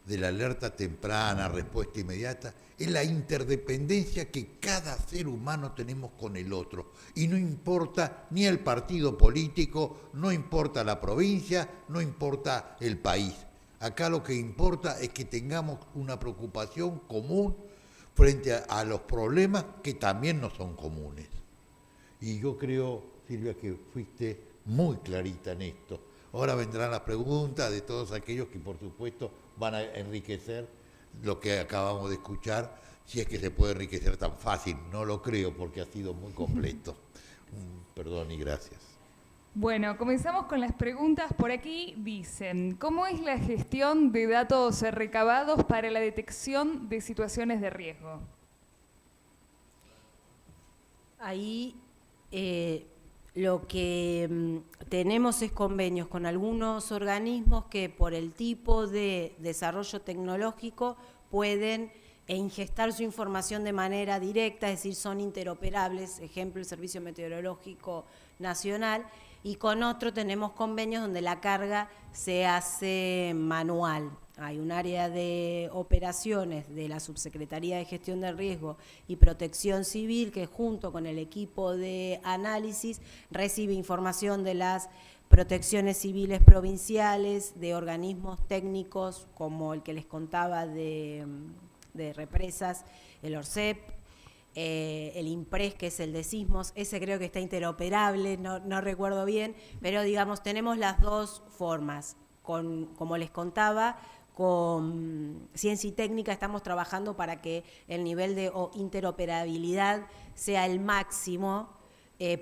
de la alerta temprana, respuesta inmediata, es la interdependencia que cada ser humano tenemos con el otro. Y no importa ni el partido político, no importa la provincia, no importa el país. Acá lo que importa es que tengamos una preocupación común frente a los problemas que también no son comunes. Y yo creo, Silvia, que fuiste muy clarita en esto. Ahora vendrán las preguntas de todos aquellos que, por supuesto, van a enriquecer lo que acabamos de escuchar, si es que se puede enriquecer tan fácil. No lo creo, porque ha sido muy completo. Perdón y gracias. Bueno, comenzamos con las preguntas. Por aquí dicen, ¿cómo es la gestión de datos recabados para la detección de situaciones de riesgo? Ahí lo que tenemos es convenios con algunos organismos que, por el tipo de desarrollo tecnológico, pueden ingestar su información de manera directa, es decir, son interoperables, ejemplo, el Servicio Meteorológico Nacional, y con otro tenemos convenios donde la carga se hace manual. Hay un área de operaciones de la Subsecretaría de Gestión del Riesgo y Protección Civil que, junto con el equipo de análisis, recibe información de las protecciones civiles provinciales, de organismos técnicos como el que les contaba de represas, el ORCEP, el IMPRES, que es el de sismos. Ese creo que está interoperable, no recuerdo bien, pero digamos, tenemos las dos formas. Como les contaba, con Ciencia y Técnica estamos trabajando para que el nivel de interoperabilidad sea el máximo,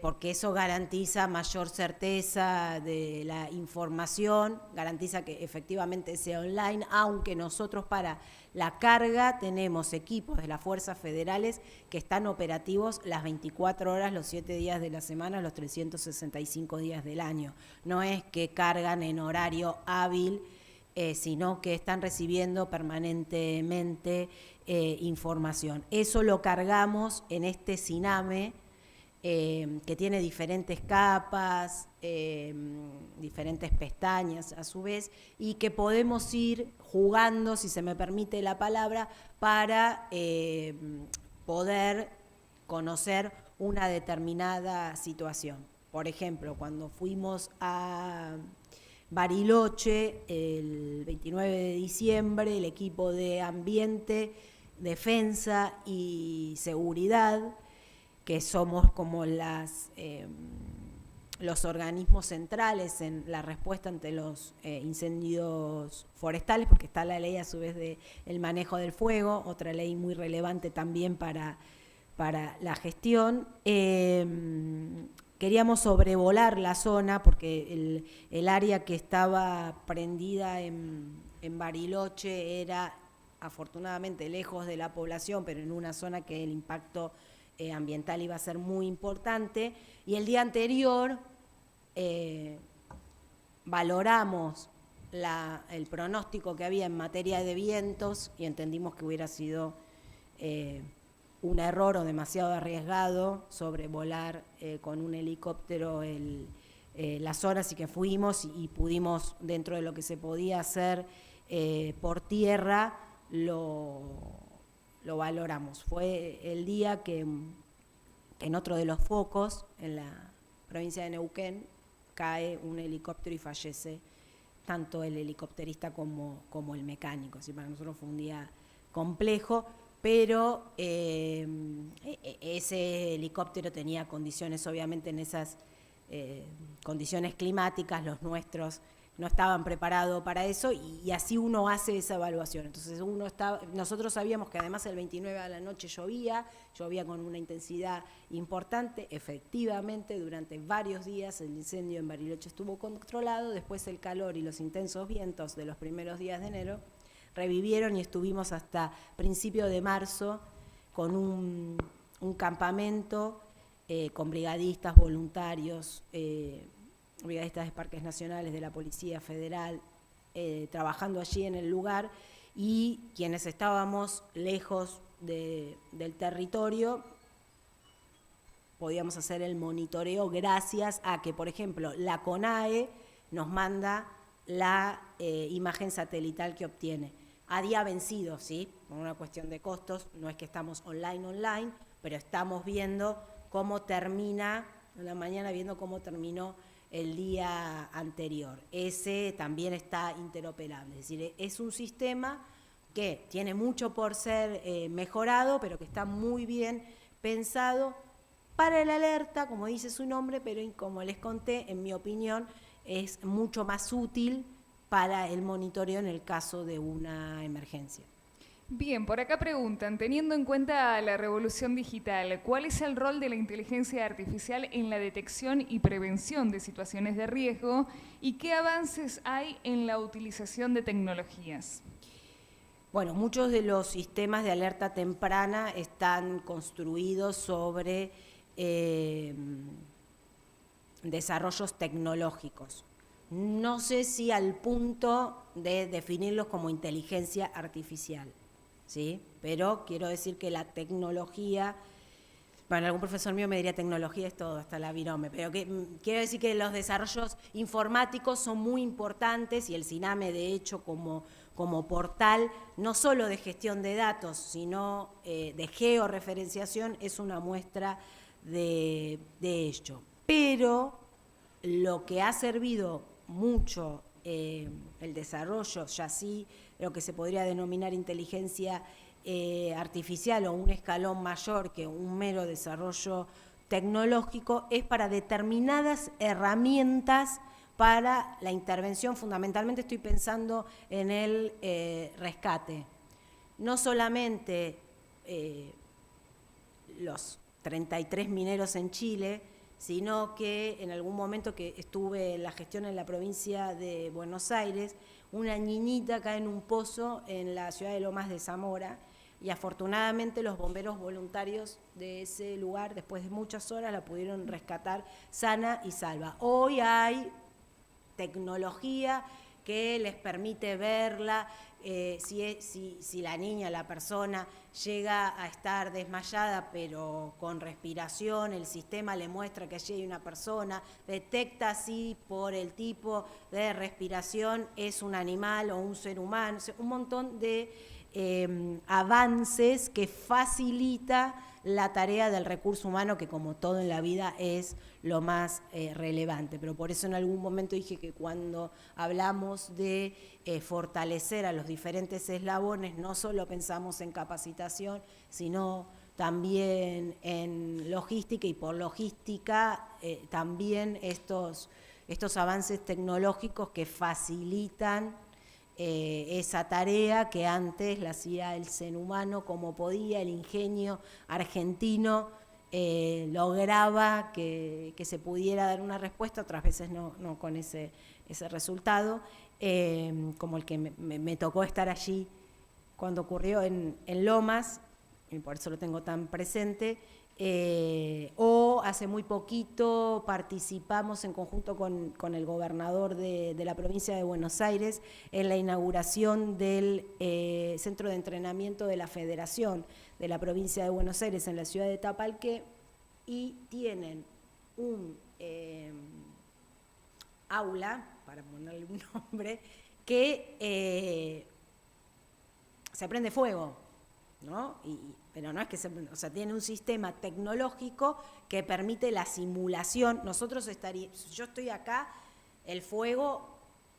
porque eso garantiza mayor certeza de la información, garantiza que efectivamente sea online, aunque nosotros para la carga tenemos equipos de las fuerzas federales que están operativos las 24 horas, los 7 días de la semana, los 365 días del año. No es que cargan en horario hábil, sino que están recibiendo permanentemente información. Eso lo cargamos en este CINAME, que tiene diferentes capas, diferentes pestañas a su vez, y que podemos ir jugando, si se me permite la palabra, para poder conocer una determinada situación. Por ejemplo, cuando fuimos a Bariloche el 29 de diciembre, el equipo de Ambiente, Defensa y Seguridad, que somos como los organismos centrales en la respuesta ante los incendios forestales, porque está la ley a su vez del manejo del fuego, otra ley muy relevante también para la gestión. Queríamos sobrevolar la zona porque el área que estaba prendida en Bariloche era afortunadamente lejos de la población, pero en una zona que el impacto ambiental iba a ser muy importante. Y el día anterior valoramos el pronóstico que había en materia de vientos y entendimos que hubiera sido un error o demasiado arriesgado sobrevolar con un helicóptero la zona, así que fuimos y pudimos, dentro de lo que se podía hacer por tierra, lo valoramos. Fue el día que en otro de los focos, en la provincia de Neuquén, cae un helicóptero y fallece tanto el helicópterista como el mecánico. Así para nosotros fue un día complejo, pero ese helicóptero tenía condiciones, obviamente en esas condiciones climáticas, los nuestros no estaban preparados para eso, y así uno hace esa evaluación. Entonces nosotros sabíamos que además el 29 a la noche llovía con una intensidad importante. Efectivamente, durante varios días el incendio en Bariloche estuvo controlado. Después el calor y los intensos vientos de los primeros días de enero revivieron y estuvimos hasta principio de marzo con un campamento con brigadistas, voluntarios, brigadistas de Parques Nacionales, de la Policía Federal, trabajando allí en el lugar, y quienes estábamos lejos del territorio podíamos hacer el monitoreo gracias a que, por ejemplo, la CONAE nos manda la imagen satelital que obtiene a día vencido, ¿sí? Por una cuestión de costos, no es que estamos online, pero estamos viendo cómo termina, en la mañana viendo cómo terminó el día anterior. Ese también está interoperable, es decir, es un sistema que tiene mucho por ser mejorado, pero que está muy bien pensado para el alerta, como dice su nombre, pero como les conté, en mi opinión, es mucho más útil para el monitoreo en el caso de una emergencia. Bien, por acá preguntan, teniendo en cuenta la revolución digital, ¿cuál es el rol de la inteligencia artificial en la detección y prevención de situaciones de riesgo y qué avances hay en la utilización de tecnologías? Bueno, muchos de los sistemas de alerta temprana están construidos sobre desarrollos tecnológicos. No sé si al punto de definirlos como inteligencia artificial, ¿sí? Pero quiero decir que la tecnología, bueno, algún profesor mío me diría tecnología es todo, hasta la virome, pero quiero decir que los desarrollos informáticos son muy importantes y el CINAME, de hecho, como portal, no solo de gestión de datos, sino de georreferenciación, es una muestra de ello. Pero lo que ha servido mucho el desarrollo, ya sí, lo que se podría denominar inteligencia artificial o un escalón mayor que un mero desarrollo tecnológico, es para determinadas herramientas para la intervención. Fundamentalmente estoy pensando en el rescate. No solamente los 33 mineros en Chile, sino que en algún momento que estuve en la gestión en la provincia de Buenos Aires, una niñita cae en un pozo en la ciudad de Lomas de Zamora, y afortunadamente los bomberos voluntarios de ese lugar, después de muchas horas, la pudieron rescatar sana y salva. Hoy hay tecnología que les permite verla, si la niña, la persona, llega a estar desmayada pero con respiración, el sistema le muestra que allí hay una persona, detecta si por el tipo de respiración es un animal o un ser humano, un montón de avances que facilita la tarea del recurso humano, que como todo en la vida es lo más relevante. Pero por eso en algún momento dije que cuando hablamos de fortalecer a los diferentes eslabones, no solo pensamos en capacitación, sino también en logística, y por logística también estos avances tecnológicos que facilitan esa tarea que antes la hacía el ser humano como podía, el ingenio argentino lograba que se pudiera dar una respuesta, otras veces no con ese resultado, como el que me tocó estar allí cuando ocurrió en Lomas, y por eso lo tengo tan presente, o hace muy poquito participamos en conjunto con el gobernador de la provincia de Buenos Aires en la inauguración del centro de entrenamiento de la Federación de la provincia de Buenos Aires en la ciudad de Tapalqué, y tienen un aula, para ponerle un nombre, que se prende fuego, ¿no? Pero no es que o sea, tiene un sistema tecnológico que permite la simulación. Yo estoy acá, el fuego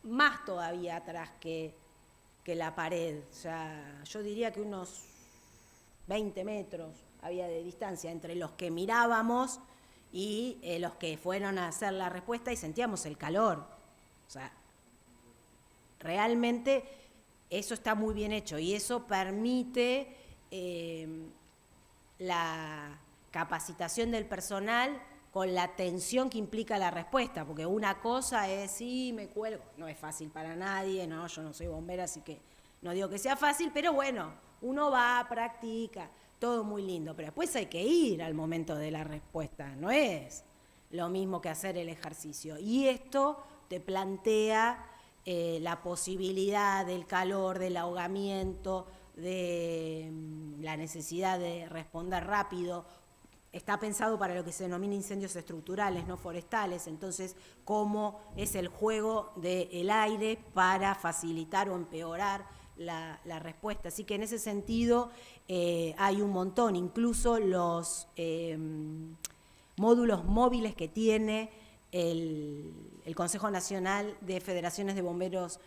más todavía atrás que la pared. O sea, yo diría que unos 20 metros había de distancia entre los que mirábamos y los que fueron a hacer la respuesta, y sentíamos el calor. O sea, realmente eso está muy bien hecho, y eso permite la capacitación del personal con la tensión que implica la respuesta, porque una cosa es, sí, me cuelgo, no es fácil para nadie, no, yo no soy bombera, así que no digo que sea fácil, pero bueno, uno va, practica, todo muy lindo, pero después hay que ir al momento de la respuesta, no es lo mismo que hacer el ejercicio, y esto te plantea la posibilidad del calor, del ahogamiento, de la necesidad de responder rápido. Está pensado para lo que se denomina incendios estructurales, no forestales, entonces cómo es el juego del aire para facilitar o empeorar la respuesta. Así que en ese sentido hay un montón, incluso los módulos móviles que tiene el Consejo Nacional de Federaciones de Bomberos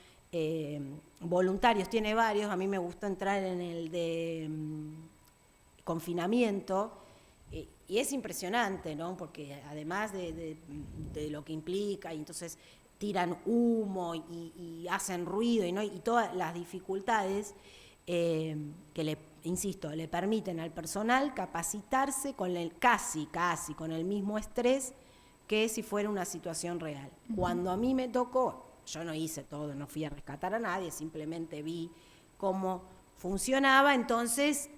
Voluntarios, tiene varios. A mí me gusta entrar en el de confinamiento, y es impresionante, ¿no? Porque además de lo que implica, y entonces tiran humo y hacen ruido, y todas las dificultades que le permiten al personal capacitarse con casi con el mismo estrés que si fuera una situación real. Cuando a mí me tocó, yo no hice todo, no fui a rescatar a nadie, simplemente vi cómo funcionaba, entonces,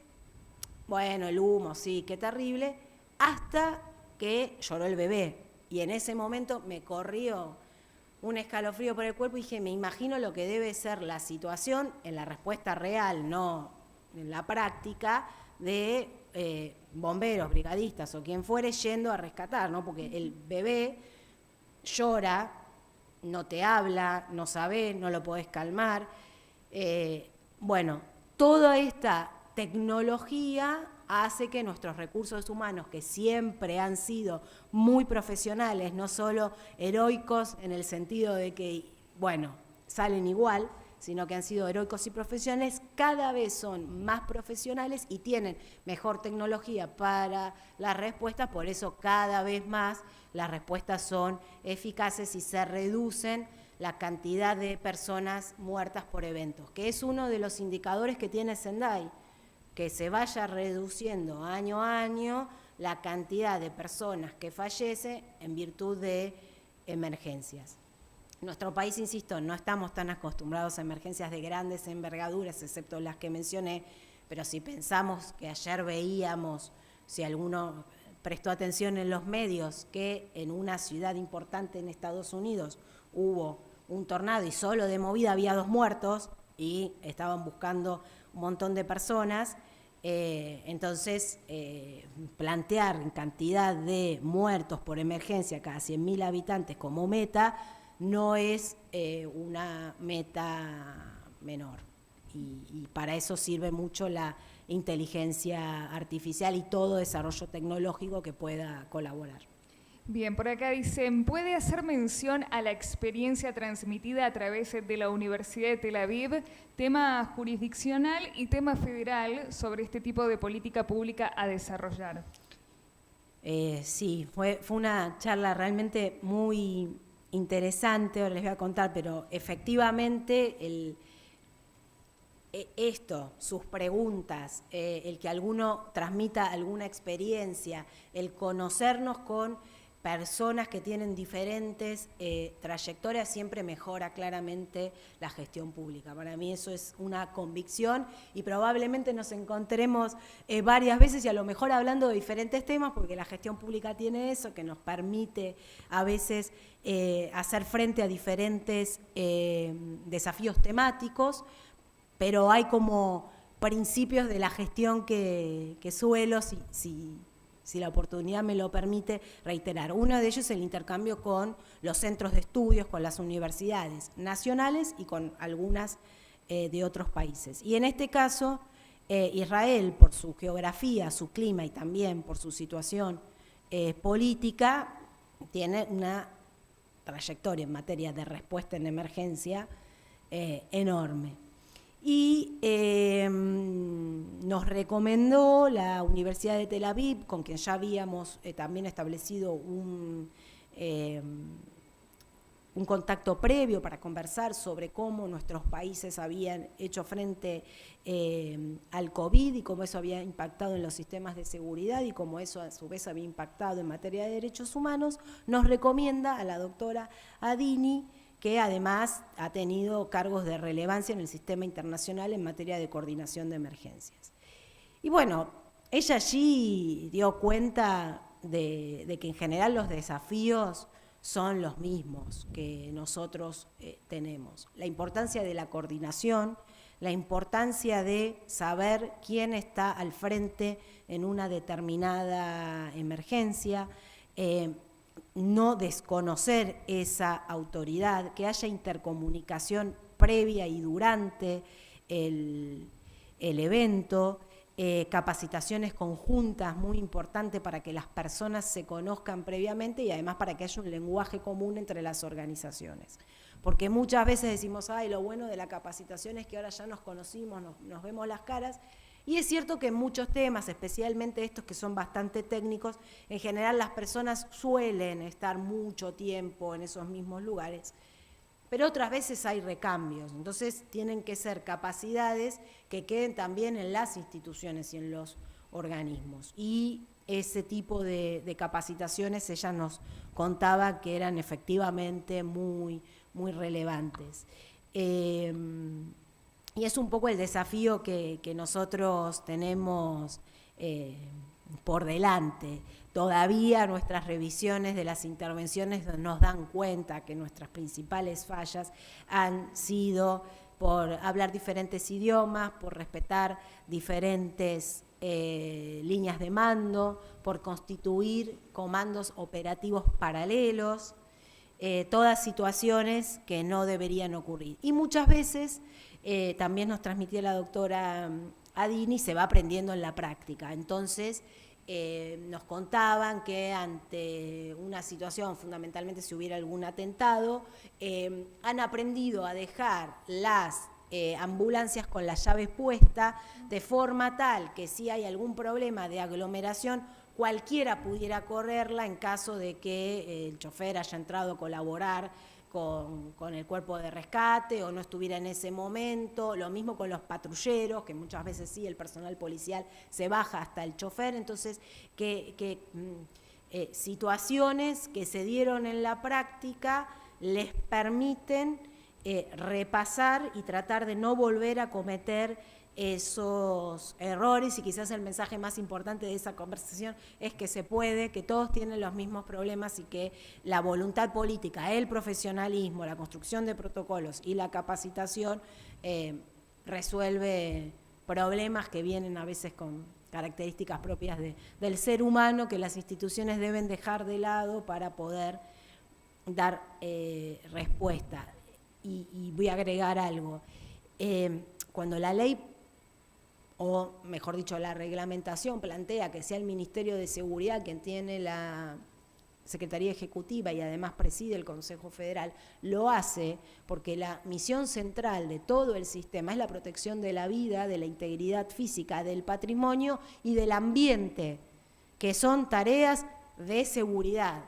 bueno, el humo, sí, qué terrible, hasta que lloró el bebé, y en ese momento me corrió un escalofrío por el cuerpo, y dije, me imagino lo que debe ser la situación en la respuesta real, no en la práctica, de bomberos, brigadistas o quien fuere yendo a rescatar, ¿no? Porque el bebé llora, no te habla, no sabe, no lo podés calmar. Bueno, toda esta tecnología hace que nuestros recursos humanos, que siempre han sido muy profesionales, no solo heroicos en el sentido de que, bueno, salen igual, sino que han sido heroicos y profesionales, cada vez son más profesionales y tienen mejor tecnología para las respuestas, por eso cada vez más las respuestas son eficaces y se reducen la cantidad de personas muertas por eventos, que es uno de los indicadores que tiene Sendai, que se vaya reduciendo año a año la cantidad de personas que fallecen en virtud de emergencias. En nuestro país, insisto, no estamos tan acostumbrados a emergencias de grandes envergaduras, excepto las que mencioné, pero si pensamos que ayer veíamos, si alguno prestó atención en los medios, que en una ciudad importante en Estados Unidos hubo un tornado y solo de movida había 2 muertos y estaban buscando un montón de personas, entonces plantear en cantidad de muertos por emergencia cada 100.000 habitantes como meta no es una meta menor. y para eso sirve mucho la inteligencia artificial y todo desarrollo tecnológico que pueda colaborar. Bien, por acá dicen, ¿puede hacer mención a la experiencia transmitida a través de la Universidad de Tel Aviv, tema jurisdiccional y tema federal sobre este tipo de política pública a desarrollar? Sí, fue una charla realmente muy interesante, ahora les voy a contar, pero efectivamente sus preguntas, el que alguno transmita alguna experiencia, el conocernos con personas que tienen diferentes trayectorias siempre mejora claramente la gestión pública. Para mí eso es una convicción y probablemente nos encontremos varias veces y a lo mejor hablando de diferentes temas, porque la gestión pública tiene eso, que nos permite a veces hacer frente a diferentes desafíos temáticos, pero hay como principios de la gestión que suelo, si la oportunidad me lo permite, reiterar. Uno de ellos es el intercambio con los centros de estudios, con las universidades nacionales y con algunas de otros países. Y en este caso, Israel, por su geografía, su clima y también por su situación política, tiene una trayectoria en materia de respuesta en emergencia enorme. Y nos recomendó la Universidad de Tel Aviv, con quien ya habíamos también establecido un contacto previo para conversar sobre cómo nuestros países habían hecho frente al COVID y cómo eso había impactado en los sistemas de seguridad y cómo eso a su vez había impactado en materia de derechos humanos. Nos recomienda a la doctora Adini, que además ha tenido cargos de relevancia en el sistema internacional en materia de coordinación de emergencias. Y bueno, ella allí dio cuenta de que en general los desafíos son los mismos que nosotros tenemos. La importancia de la coordinación, la importancia de saber quién está al frente en una determinada emergencia, no desconocer esa autoridad, que haya intercomunicación previa y durante el evento, capacitaciones conjuntas muy importantes para que las personas se conozcan previamente y además para que haya un lenguaje común entre las organizaciones. Porque muchas veces decimos, ay, lo bueno de la capacitación es que ahora ya nos conocimos, nos vemos las caras. Y es cierto que en muchos temas, especialmente estos que son bastante técnicos, en general las personas suelen estar mucho tiempo en esos mismos lugares, pero otras veces hay recambios, entonces tienen que ser capacidades que queden también en las instituciones y en los organismos. Y ese tipo de capacitaciones ella nos contaba que eran efectivamente muy, muy relevantes. Y es un poco el desafío que nosotros tenemos por delante. Todavía nuestras revisiones de las intervenciones nos dan cuenta que nuestras principales fallas han sido por hablar diferentes idiomas, por respetar diferentes líneas de mando, por constituir comandos operativos paralelos, todas situaciones que no deberían ocurrir. Y muchas veces también nos transmitía la doctora Adini, se va aprendiendo en la práctica. Entonces, nos contaban que ante una situación, fundamentalmente si hubiera algún atentado, han aprendido a dejar las ambulancias con las llaves puestas, de forma tal que si hay algún problema de aglomeración, cualquiera pudiera correrla en caso de que el chofer haya entrado a colaborar con el cuerpo de rescate o no estuviera en ese momento. Lo mismo con los patrulleros, que muchas veces sí, el personal policial se baja hasta el chofer. Entonces, situaciones que se dieron en la práctica les permiten repasar y tratar de no volver a cometer esos errores, y quizás el mensaje más importante de esa conversación es que se puede, que todos tienen los mismos problemas y que la voluntad política, el profesionalismo, la construcción de protocolos y la capacitación resuelve problemas que vienen a veces con características propias del ser humano, que las instituciones deben dejar de lado para poder dar respuesta. Y voy a agregar algo. cuando la ley, o mejor dicho, la reglamentación plantea que sea el Ministerio de Seguridad quien tiene la Secretaría Ejecutiva y además preside el Consejo Federal, lo hace porque la misión central de todo el sistema es la protección de la vida, de la integridad física, del patrimonio y del ambiente, que son tareas de seguridad.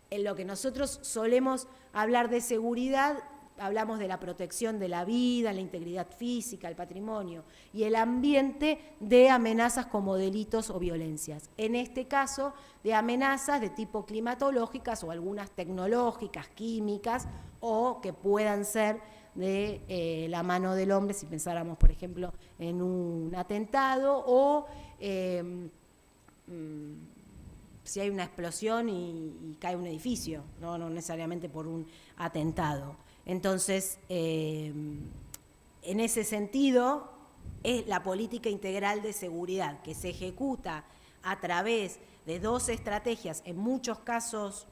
En lo que nosotros solemos hablar de seguridad, hablamos de la protección de la vida, la integridad física, el patrimonio, y el ambiente de amenazas como delitos o violencias. En este caso, de amenazas de tipo climatológicas o algunas tecnológicas, químicas, o que puedan ser de la mano del hombre, si pensáramos, por ejemplo, en un atentado, o si hay una explosión y cae un edificio, no necesariamente por un atentado. Entonces, en ese sentido, es la política integral de seguridad que se ejecuta a través de 2 estrategias, en muchos casos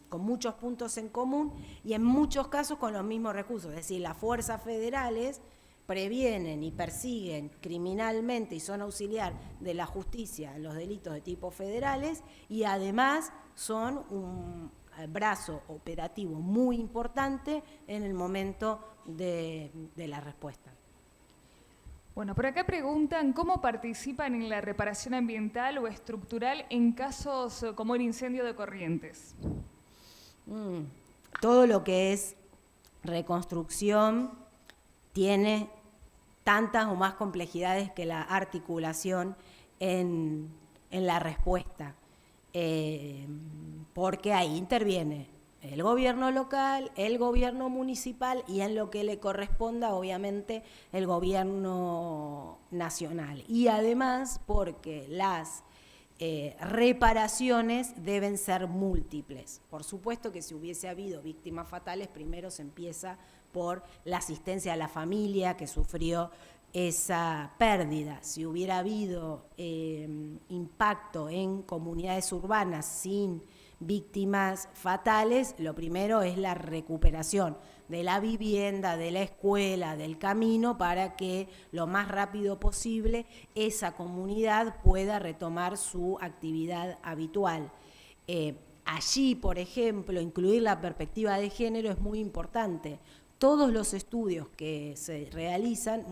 con muchos puntos en común y en muchos casos con los mismos recursos. Es decir, las fuerzas federales previenen y persiguen criminalmente y son auxiliar de la justicia en los delitos de tipo federales y además son un brazo operativo muy importante en el momento de la respuesta. Bueno, por acá preguntan cómo participan en la reparación ambiental o estructural en casos como el incendio de Corrientes. Todo lo que es reconstrucción tiene tantas o más complejidades que la articulación en la respuesta. Porque ahí interviene el gobierno local, el gobierno municipal y en lo que le corresponda, obviamente, el gobierno nacional. Y además porque las reparaciones deben ser múltiples. Por supuesto que si hubiese habido víctimas fatales, primero se empieza por la asistencia a la familia que sufrió esa pérdida. Si hubiera habido impacto en comunidades urbanas sin víctimas fatales, lo primero es la recuperación de la vivienda, de la escuela, del camino, para que lo más rápido posible esa comunidad pueda retomar su actividad habitual. Allí, por ejemplo, incluir la perspectiva de género es muy importante. Todos los estudios que se realizan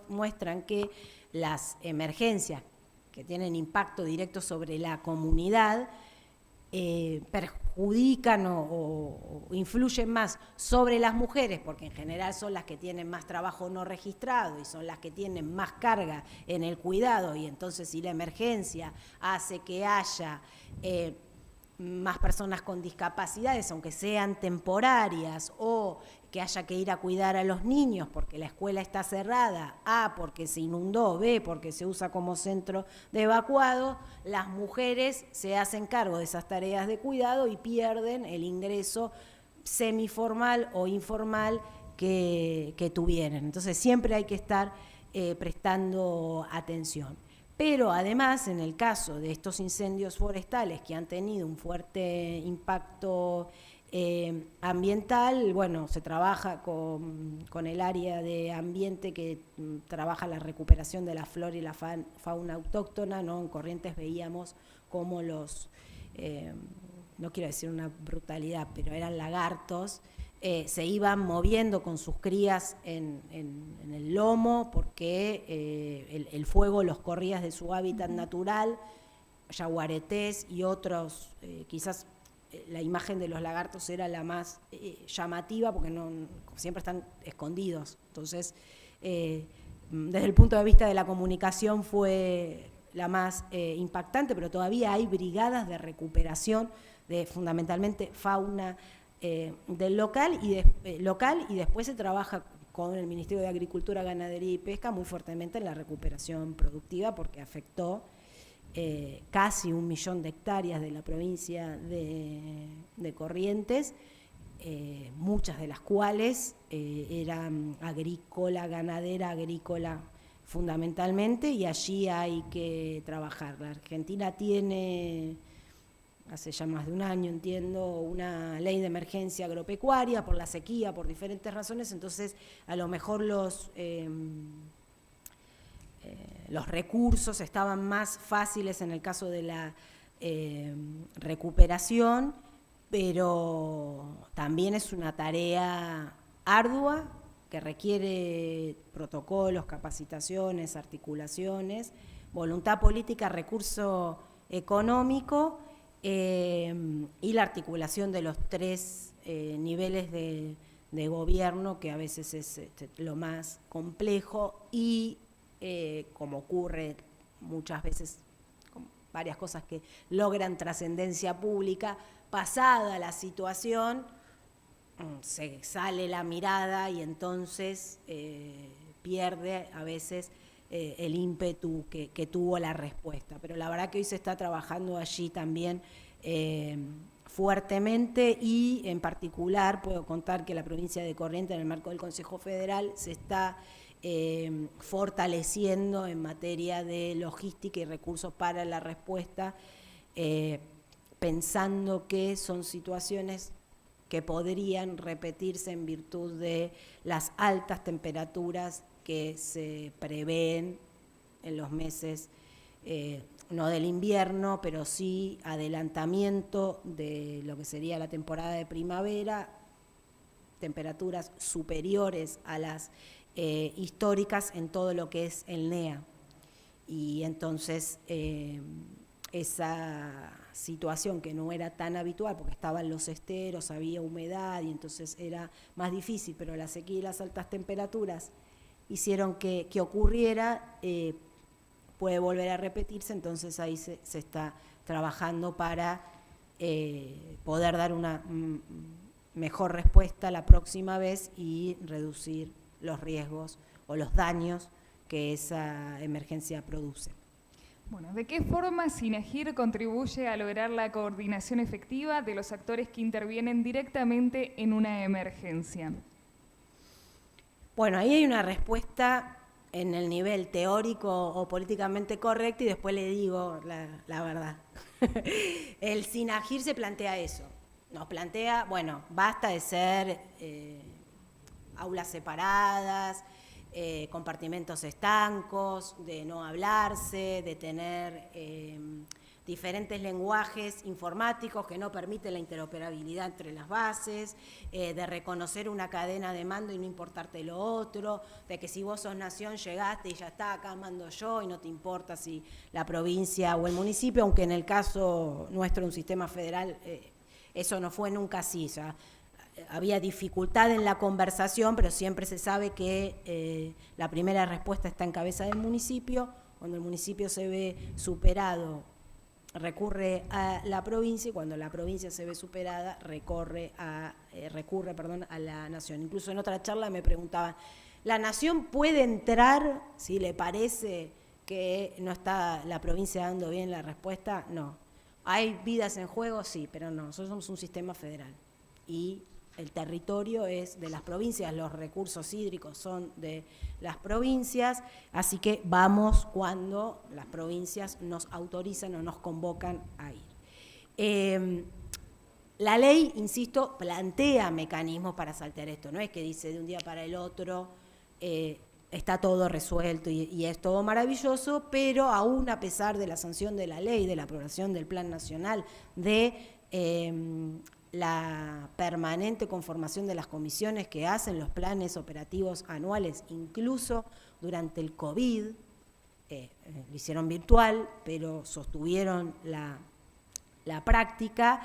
muestran que las emergencias que tienen impacto directo sobre la comunidad perjudican o influyen más sobre las mujeres, porque en general son las que tienen más trabajo no registrado y son las que tienen más carga en el cuidado, y entonces si la emergencia hace que haya más personas con discapacidades, aunque sean temporarias, o que haya que ir a cuidar a los niños porque la escuela está cerrada, A, porque se inundó, B, porque se usa como centro de evacuado, las mujeres se hacen cargo de esas tareas de cuidado y pierden el ingreso semiformal o informal que tuvieran. Entonces siempre hay que estar prestando atención. Pero además, en el caso de estos incendios forestales que han tenido un fuerte impacto ambiental, bueno, se trabaja con el área de ambiente que trabaja la recuperación de la flora y la fauna autóctona, ¿no? En Corrientes veíamos cómo los, no quiero decir una brutalidad, pero eran lagartos, se iban moviendo con sus crías en el lomo porque el fuego los corría de su hábitat natural, yaguaretés y otros, quizás la imagen de los lagartos era la más llamativa porque siempre están escondidos. Entonces, desde el punto de vista de la comunicación fue la más impactante, pero todavía hay brigadas de recuperación de fundamentalmente fauna del local y después se trabaja con el Ministerio de Agricultura, Ganadería y Pesca muy fuertemente en la recuperación productiva porque afectó casi 1 millón de hectáreas de la provincia de Corrientes, muchas de las cuales eran ganadera agrícola fundamentalmente, y allí hay que trabajar. La Argentina tiene hace ya más de un año, entiendo, una ley de emergencia agropecuaria por la sequía, por diferentes razones, entonces a lo mejor los recursos estaban más fáciles en el caso de la recuperación, pero también es una tarea ardua que requiere protocolos, capacitaciones, articulaciones, voluntad política, recurso económico y la articulación de los tres niveles de gobierno, que a veces es lo más complejo y como ocurre muchas veces con varias cosas que logran trascendencia pública, pasada la situación, se sale la mirada y entonces pierde a veces el ímpetu que tuvo la respuesta. Pero la verdad que hoy se está trabajando allí también fuertemente y en particular puedo contar que la provincia de Corrientes en el marco del Consejo Federal se está fortaleciendo en materia de logística y recursos para la respuesta, pensando que son situaciones que podrían repetirse en virtud de las altas temperaturas que se prevén en los meses, no del invierno, pero sí adelantamiento de lo que sería la temporada de primavera, temperaturas superiores a las históricas en todo lo que es el NEA. Y entonces esa situación que no era tan habitual, porque estaban los esteros, había humedad y entonces era más difícil, pero la sequía y las altas temperaturas hicieron que ocurriera, puede volver a repetirse, entonces ahí se está trabajando para poder dar una mejor respuesta la próxima vez y reducir los riesgos o los daños que esa emergencia produce. Bueno, ¿de qué forma SINAGIR contribuye a lograr la coordinación efectiva de los actores que intervienen directamente en una emergencia? Bueno, ahí hay una respuesta en el nivel teórico o políticamente correcto y después le digo la verdad. El SINAGIR se plantea eso. Nos plantea, bueno, basta de ser aulas separadas, compartimentos estancos, de no hablarse, de tener diferentes lenguajes informáticos que no permiten la interoperabilidad entre las bases, de reconocer una cadena de mando y no importarte lo otro, de que si vos sos nación llegaste y ya está, acá mando yo y no te importa si la provincia o el municipio, aunque en el caso nuestro, un sistema federal, eso no fue nunca así, ya había dificultad en la conversación, pero siempre se sabe que la primera respuesta está en cabeza del municipio. Cuando el municipio se ve superado, recurre a la provincia, y cuando la provincia se ve superada, recurre a la nación. Incluso en otra charla me preguntaban, ¿la nación puede entrar si le parece que no está la provincia dando bien la respuesta? No. ¿Hay vidas en juego? Sí, pero no. Nosotros somos un sistema federal y el territorio es de las provincias, los recursos hídricos son de las provincias, así que vamos cuando las provincias nos autorizan o nos convocan a ir. La ley, insisto, plantea mecanismos para saltear esto, no es que dice de un día para el otro está todo resuelto y es todo maravilloso, pero aún a pesar de la sanción de la ley, de la aprobación del Plan Nacional, de la permanente conformación de las comisiones que hacen los planes operativos anuales, incluso durante el COVID, lo hicieron virtual, pero sostuvieron la práctica,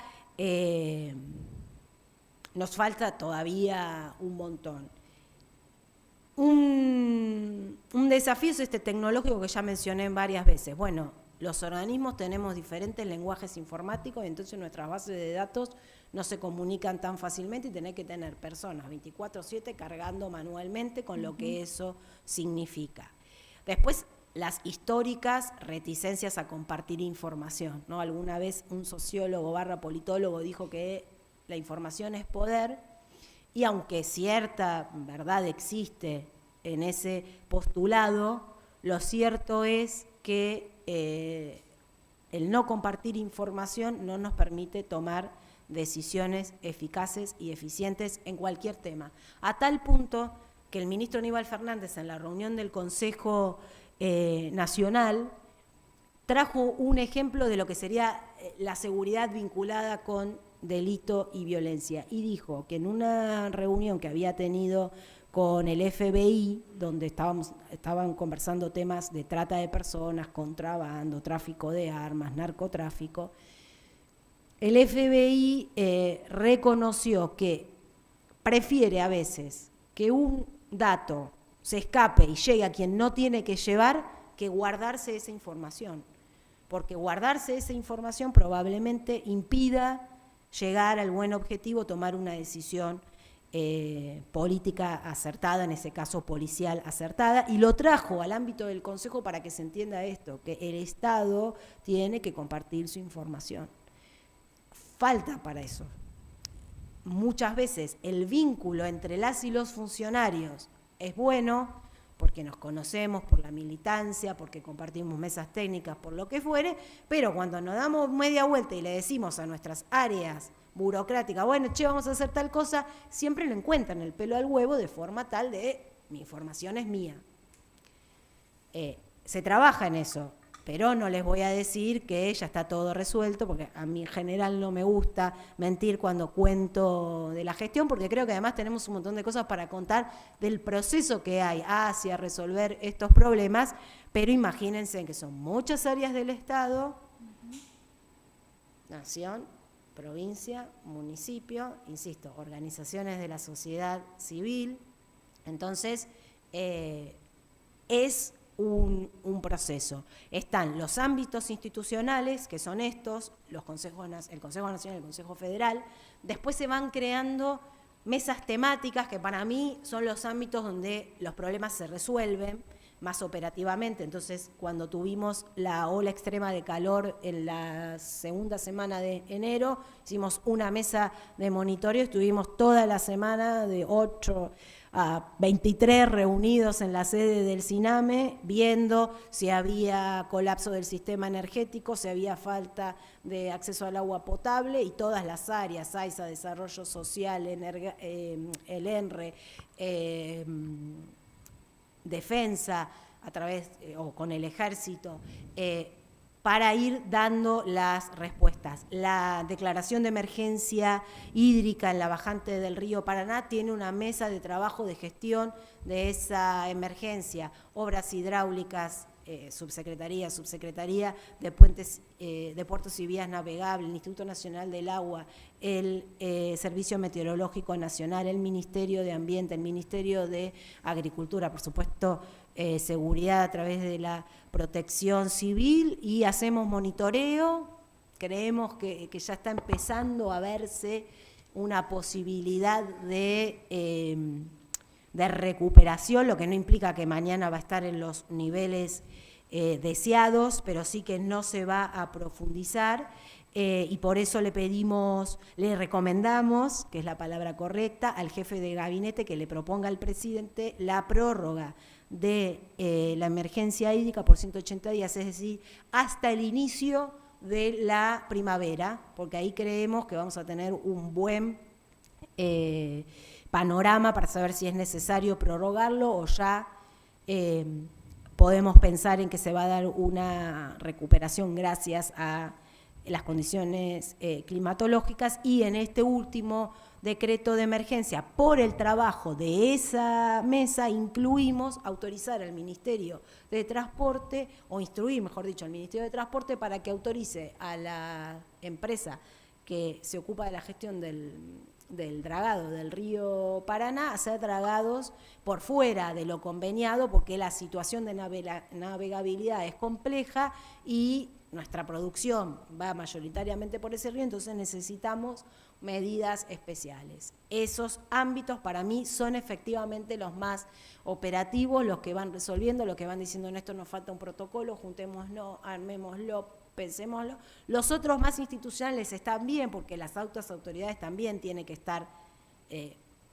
nos falta todavía un montón. Un desafío es este tecnológico que ya mencioné varias veces. Bueno, los organismos tenemos diferentes lenguajes informáticos, entonces nuestras bases de datos no se comunican tan fácilmente y tenés que tener personas 24/7 cargando manualmente con lo que eso significa. Después, las históricas reticencias a compartir información, ¿no? Alguna vez un sociólogo / politólogo dijo que la información es poder, y aunque cierta verdad existe en ese postulado, lo cierto es que el no compartir información no nos permite tomar decisiones eficaces y eficientes en cualquier tema. A tal punto que el ministro Aníbal Fernández, en la reunión del Consejo Nacional, trajo un ejemplo de lo que sería la seguridad vinculada con delito y violencia, y dijo que en una reunión que había tenido con el FBI, donde estaban conversando temas de trata de personas, contrabando, tráfico de armas, narcotráfico, el FBI reconoció que prefiere a veces que un dato se escape y llegue a quien no tiene que llevar que guardarse esa información, porque guardarse esa información probablemente impida llegar al buen objetivo, tomar una decisión política acertada, en ese caso policial acertada, y lo trajo al ámbito del Consejo para que se entienda esto, que el Estado tiene que compartir su información. Falta para eso. Muchas veces el vínculo entre las y los funcionarios es bueno, porque nos conocemos, por la militancia, porque compartimos mesas técnicas, por lo que fuere, pero cuando nos damos media vuelta y le decimos a nuestras áreas burocráticas, bueno, che, vamos a hacer tal cosa, siempre lo encuentran el pelo al huevo de forma tal de, mi información es mía. Se trabaja en eso, pero no les voy a decir que ya está todo resuelto, porque a mí en general no me gusta mentir cuando cuento de la gestión, porque creo que además tenemos un montón de cosas para contar del proceso que hay hacia resolver estos problemas, pero imagínense que son muchas áreas del Estado, nación, provincia, municipio, insisto, organizaciones de la sociedad civil. Entonces, es un proceso. Están los ámbitos institucionales, que son estos, el Consejo Nacional y el Consejo Federal. Después se van creando mesas temáticas, que para mí son los ámbitos donde los problemas se resuelven más operativamente. Entonces, cuando tuvimos la ola extrema de calor en la segunda semana de enero, hicimos una mesa de monitoreo, estuvimos toda la semana de 8 a 23 reunidos en la sede del CINAME, viendo si había colapso del sistema energético, si había falta de acceso al agua potable, y todas las áreas, AISA, Desarrollo Social, el ENRE, Defensa, a través o con el Ejército, para ir dando las respuestas. La declaración de emergencia hídrica en la bajante del río Paraná tiene una mesa de trabajo de gestión de esa emergencia, obras hidráulicas, subsecretaría de puentes, de puertos y vías navegables, el Instituto Nacional del Agua, el Servicio Meteorológico Nacional, el Ministerio de Ambiente, el Ministerio de Agricultura, por supuesto, seguridad a través de la protección civil, y hacemos monitoreo. Creemos que ya está empezando a verse una posibilidad de recuperación, lo que no implica que mañana va a estar en los niveles deseados, pero sí que no se va a profundizar, y por eso le recomendamos, que es la palabra correcta, al jefe de gabinete que le proponga al presidente la prórroga de la emergencia hídrica por 180 días, es decir, hasta el inicio de la primavera, porque ahí creemos que vamos a tener un buen panorama para saber si es necesario prorrogarlo o ya podemos pensar en que se va a dar una recuperación gracias a las condiciones climatológicas. Y en este último decreto de emergencia, por el trabajo de esa mesa, incluimos autorizar al Ministerio de Transporte, o instruir, mejor dicho, al Ministerio de Transporte para que autorice a la empresa que se ocupa de la gestión del dragado del río Paraná, hacer dragados por fuera de lo conveniado, porque la situación de navegabilidad es compleja y nuestra producción va mayoritariamente por ese río, entonces necesitamos medidas especiales. Esos ámbitos para mí son efectivamente los más operativos, los que van resolviendo, los que van diciendo, en esto nos falta un protocolo, juntémoslo, armémoslo, pensémoslo. Los otros más institucionales están bien, porque las autoridades también tienen que estar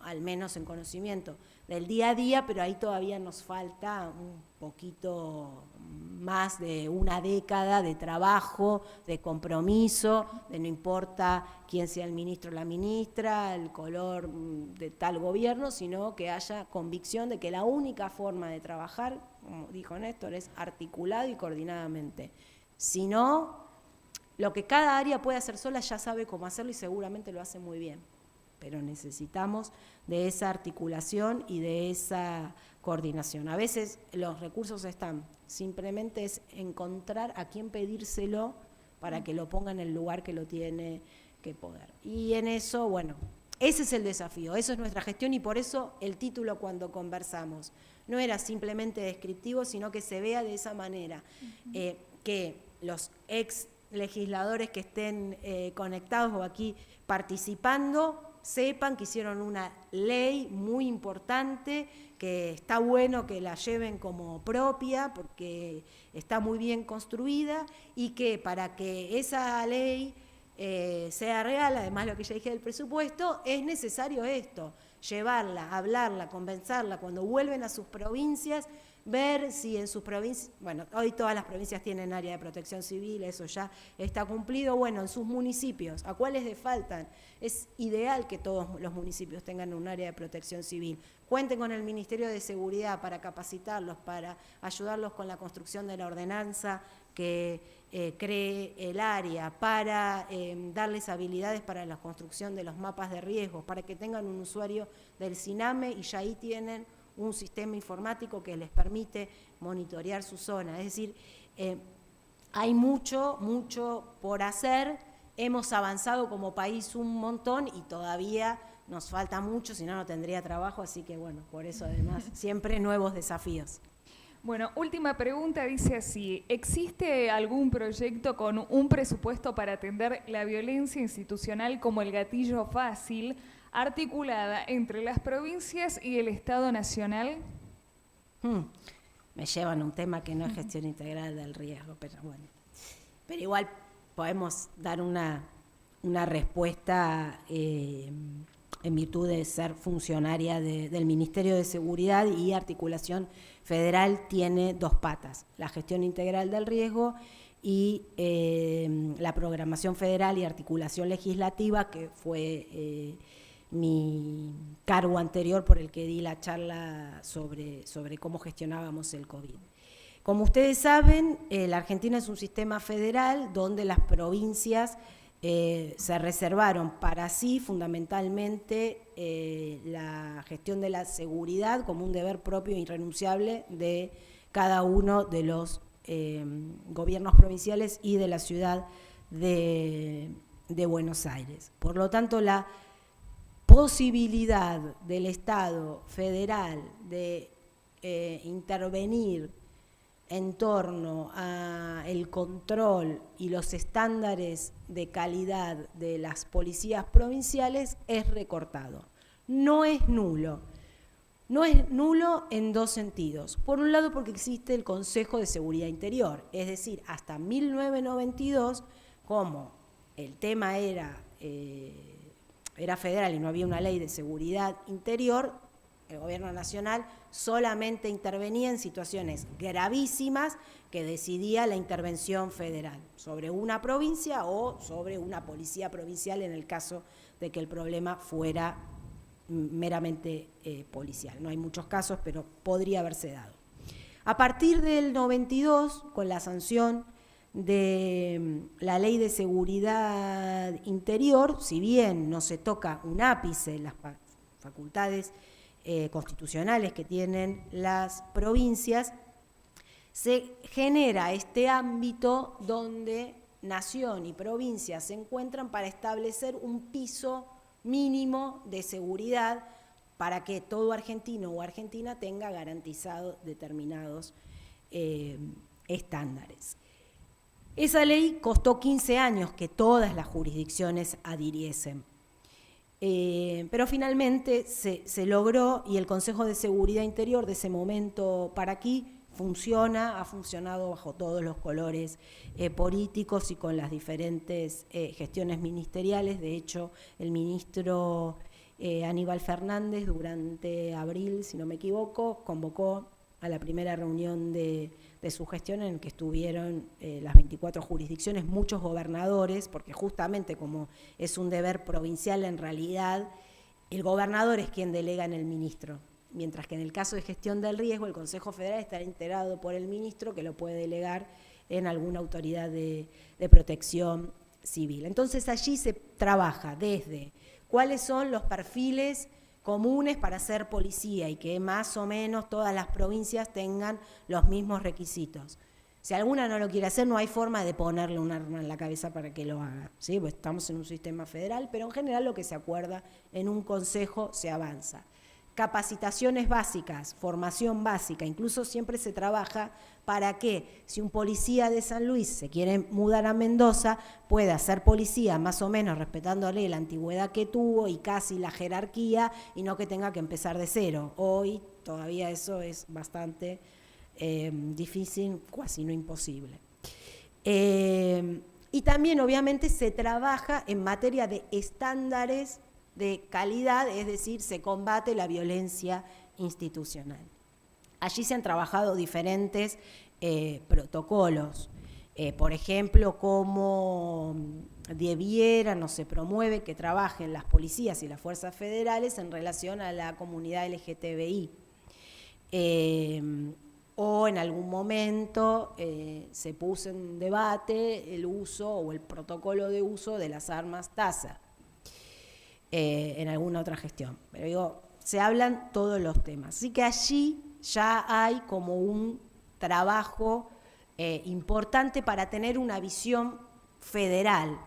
al menos en conocimiento del día a día, pero ahí todavía nos falta un poquito más de una década de trabajo, de compromiso, de no importa quién sea el ministro o la ministra, el color de tal gobierno, sino que haya convicción de que la única forma de trabajar, como dijo Néstor, es articulado y coordinadamente. Si no, lo que cada área puede hacer sola ya sabe cómo hacerlo y seguramente lo hace muy bien, pero necesitamos de esa articulación y de esa coordinación. A veces los recursos están, simplemente es encontrar a quién pedírselo para que lo ponga en el lugar que lo tiene que poder. Y en eso, bueno, ese es el desafío, eso es nuestra gestión y por eso el título cuando conversamos no era simplemente descriptivo, sino que se vea de esa manera, que los ex legisladores que estén conectados o aquí participando sepan que hicieron una ley muy importante, que está bueno que la lleven como propia porque está muy bien construida y que para que esa ley sea real, además lo que ya dije del presupuesto, es necesario esto, llevarla, hablarla, convencerla, cuando vuelven a sus provincias, ver si en sus provincias, bueno, hoy todas las provincias tienen área de protección civil, eso ya está cumplido, bueno, en sus municipios, ¿a cuáles les faltan? Es ideal que todos los municipios tengan un área de protección civil. Cuenten con el Ministerio de Seguridad para capacitarlos, para ayudarlos con la construcción de la ordenanza que cree el área, para darles habilidades para la construcción de los mapas de riesgos, para que tengan un usuario del CINAME y ya ahí tienen un sistema informático que les permite monitorear su zona. Es decir, hay mucho por hacer, hemos avanzado como país un montón y todavía nos falta mucho, si no, no tendría trabajo, así que bueno, por eso además siempre nuevos desafíos. Bueno, última pregunta, dice así, ¿existe algún proyecto con un presupuesto para atender la violencia institucional como el gatillo fácil, articulada entre las provincias y el Estado Nacional? Me llevan a un tema que no es gestión integral del riesgo, pero bueno. Pero igual podemos dar una respuesta en virtud de ser funcionaria del Ministerio de Seguridad y Articulación Federal tiene dos patas, la gestión integral del riesgo y la programación federal y articulación legislativa, que fue mi cargo anterior por el que di la charla sobre cómo gestionábamos el COVID. Como ustedes saben, la Argentina es un sistema federal donde las provincias se reservaron para sí fundamentalmente la gestión de la seguridad como un deber propio e irrenunciable de cada uno de los gobiernos provinciales y de la ciudad de Buenos Aires. Por lo tanto, la posibilidad del Estado federal de intervenir en torno al control y los estándares de calidad de las policías provinciales es recortado. No es nulo. No es nulo en dos sentidos. Por un lado, porque existe el Consejo de Seguridad Interior, es decir, hasta 1992, como el tema era federal y no había una ley de seguridad interior, el gobierno nacional solamente intervenía en situaciones gravísimas que decidía la intervención federal sobre una provincia o sobre una policía provincial en el caso de que el problema fuera meramente policial. No hay muchos casos, pero podría haberse dado. A partir del 92, con la sanción de la Ley de Seguridad Interior, si bien no se toca un ápice las facultades constitucionales que tienen las provincias, se genera este ámbito donde nación y provincia se encuentran para establecer un piso mínimo de seguridad para que todo argentino o argentina tenga garantizados determinados estándares. Esa ley costó 15 años que todas las jurisdicciones adhiriesen. Pero finalmente se logró y el Consejo de Seguridad Interior de ese momento para aquí ha funcionado bajo todos los colores políticos y con las diferentes gestiones ministeriales. De hecho, el ministro Aníbal Fernández durante abril, si no me equivoco, convocó a la primera reunión de su gestión en que estuvieron las 24 jurisdicciones, muchos gobernadores, porque justamente como es un deber provincial en realidad, el gobernador es quien delega en el ministro, mientras que en el caso de gestión del riesgo el Consejo Federal estará integrado por el ministro que lo puede delegar en alguna autoridad de protección civil. Entonces allí se trabaja desde cuáles son los perfiles comunes para ser policía y que más o menos todas las provincias tengan los mismos requisitos. Si alguna no lo quiere hacer, no hay forma de ponerle un arma en la cabeza para que lo haga, ¿sí? Pues estamos en un sistema federal, pero en general lo que se acuerda en un consejo se avanza. Capacitaciones básicas, formación básica, incluso siempre se trabaja para que si un policía de San Luis se quiere mudar a Mendoza, pueda ser policía más o menos respetándole la antigüedad que tuvo y casi la jerarquía y no que tenga que empezar de cero. Hoy todavía eso es bastante difícil, casi no imposible. Y también obviamente se trabaja en materia de estándares de calidad, es decir, se combate la violencia institucional. Allí se han trabajado diferentes protocolos, por ejemplo, cómo debiera, no se promueve que trabajen las policías y las fuerzas federales en relación a la comunidad LGTBI. O en algún momento se puso en debate el uso o el protocolo de uso de las armas TASER. En alguna otra gestión. Pero digo, se hablan todos los temas. Así que allí ya hay como un trabajo importante para tener una visión federal,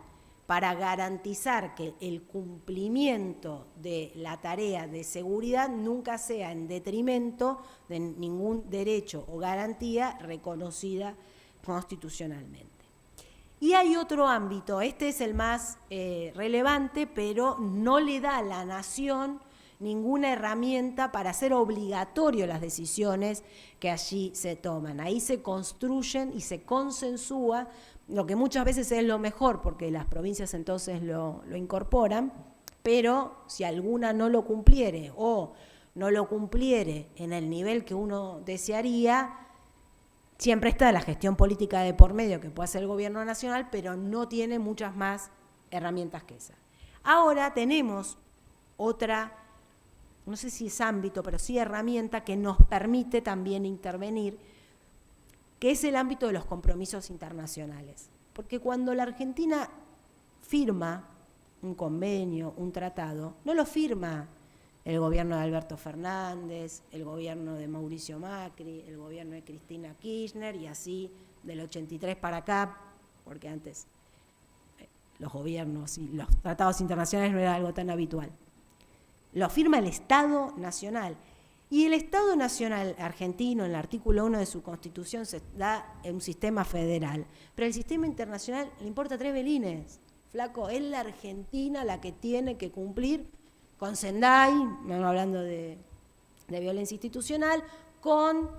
para garantizar que el cumplimiento de la tarea de seguridad nunca sea en detrimento de ningún derecho o garantía reconocida constitucionalmente. Y hay otro ámbito, este es el más relevante, pero no le da a la nación ninguna herramienta para hacer obligatorio las decisiones que allí se toman. Ahí se construyen y se consensúa, lo que muchas veces es lo mejor, porque las provincias entonces lo incorporan, pero si alguna no lo cumpliere o no lo cumpliere en el nivel que uno desearía, siempre está la gestión política de por medio que puede hacer el gobierno nacional, pero no tiene muchas más herramientas que esa. Ahora tenemos otra, no sé si es ámbito, pero sí herramienta que nos permite también intervenir, que es el ámbito de los compromisos internacionales. Porque cuando la Argentina firma un convenio, un tratado, no lo firma el gobierno de Alberto Fernández, el gobierno de Mauricio Macri, el gobierno de Cristina Kirchner y así del 83 para acá, porque antes los gobiernos y los tratados internacionales no era algo tan habitual. Lo firma el Estado Nacional. Y el Estado Nacional argentino, en el artículo 1 de su Constitución, se da en un sistema federal. Pero el sistema internacional le importa 3 belines. Flaco, es la Argentina la que tiene que cumplir con Sendai, hablando de violencia institucional, con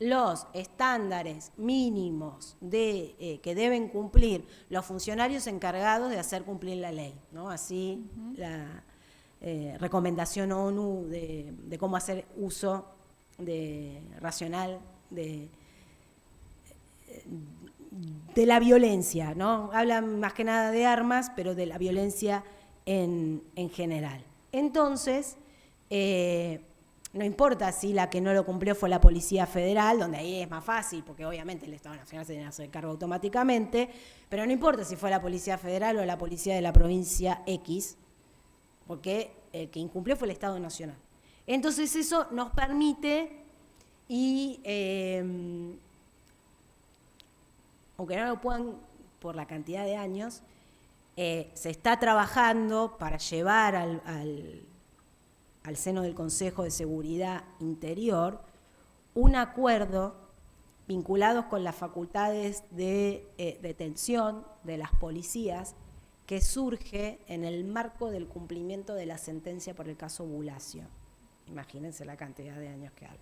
los estándares mínimos que deben cumplir los funcionarios encargados de hacer cumplir la ley, ¿no? Así la recomendación ONU de cómo hacer uso racional de la violencia, ¿no? Hablan más que nada de armas, pero de la violencia en general. Entonces, no importa si la que no lo cumplió fue la Policía Federal, donde ahí es más fácil, porque obviamente el Estado Nacional se tiene que hacer cargo automáticamente, pero no importa si fue la Policía Federal o la Policía de la provincia X, porque el que incumplió fue el Estado Nacional. Entonces eso nos permite, y aunque no lo puedan por la cantidad de años, se está trabajando para llevar al seno del Consejo de Seguridad Interior un acuerdo vinculados con las facultades de detención de las policías que surge en el marco del cumplimiento de la sentencia por el caso Bulacio. Imagínense la cantidad de años que habla.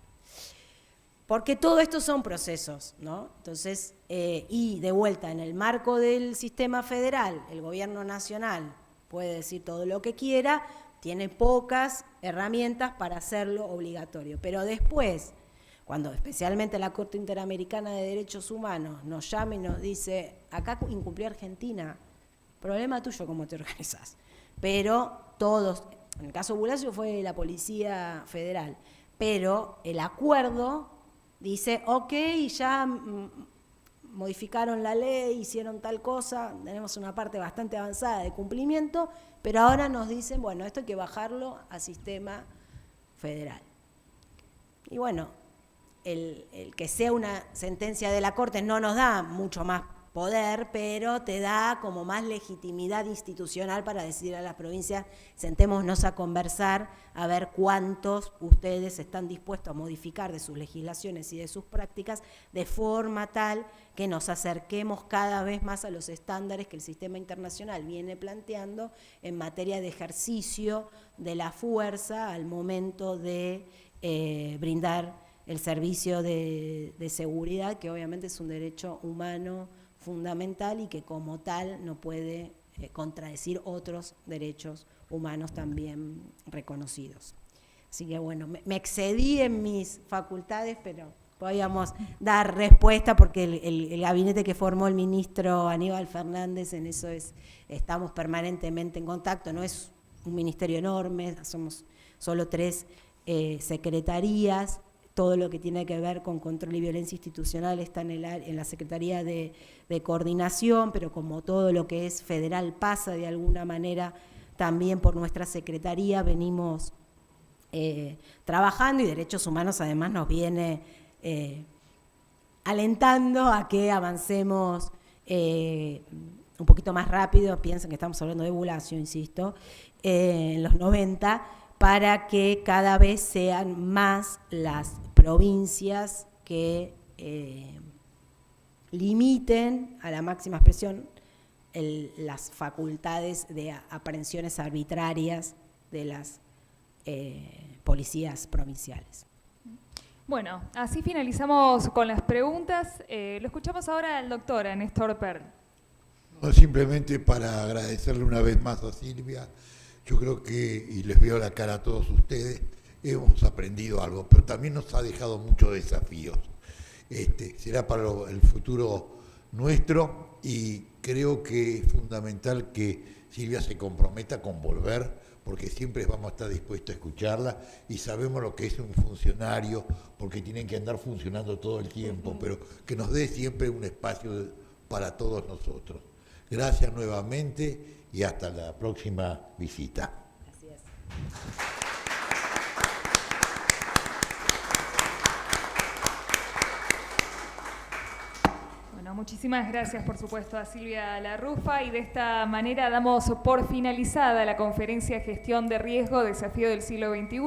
Porque todo esto son procesos, ¿no? Entonces, y de vuelta, en el marco del sistema federal, el gobierno nacional puede decir todo lo que quiera, tiene pocas herramientas para hacerlo obligatorio. Pero después, cuando especialmente la Corte Interamericana de Derechos Humanos nos llama y nos dice, acá incumplió Argentina, problema tuyo cómo te organizás. Pero todos, en el caso Bulacio fue la Policía Federal, pero el acuerdo dice, ok, ya modificaron la ley, hicieron tal cosa, tenemos una parte bastante avanzada de cumplimiento, pero ahora nos dicen, bueno, esto hay que bajarlo a sistema federal. Y bueno, el que sea una sentencia de la Corte no nos da mucho más poder, pero te da como más legitimidad institucional para decir a las provincias, sentémonos a conversar, a ver cuántos ustedes están dispuestos a modificar de sus legislaciones y de sus prácticas, de forma tal que nos acerquemos cada vez más a los estándares que el sistema internacional viene planteando en materia de ejercicio de la fuerza al momento de brindar el servicio de seguridad, que obviamente es un derecho humano fundamental y que como tal no puede contradecir otros derechos humanos también reconocidos. Así que bueno, me excedí en mis facultades, pero podíamos dar respuesta porque el gabinete que formó el ministro Aníbal Fernández, en eso estamos permanentemente en contacto, no es un ministerio enorme, somos solo 3 secretarías. Todo lo que tiene que ver con control y violencia institucional está en la Secretaría de Coordinación, pero como todo lo que es federal pasa de alguna manera también por nuestra Secretaría, venimos trabajando y Derechos Humanos además nos viene alentando a que avancemos un poquito más rápido. Piensen que estamos hablando de Bulacio, insisto, en los 90, para que cada vez sean más las provincias que limiten a la máxima expresión las facultades de aprehensiones arbitrarias de las policías provinciales. Bueno, así finalizamos con las preguntas. Lo escuchamos ahora al doctor Néstor Perl. No, simplemente para agradecerle una vez más a Silvia. Yo creo que, y les veo la cara a todos ustedes, hemos aprendido algo, pero también nos ha dejado muchos desafíos. Será para el futuro nuestro y creo que es fundamental que Silvia se comprometa con volver, porque siempre vamos a estar dispuestos a escucharla y sabemos lo que es un funcionario, porque tienen que andar funcionando todo el tiempo, pero que nos dé siempre un espacio para todos nosotros. Gracias nuevamente y hasta la próxima visita. Gracias. Bueno, muchísimas gracias por supuesto a Silvia Larrufa y de esta manera damos por finalizada la conferencia Gestión de Riesgo, Desafío del Siglo XXI.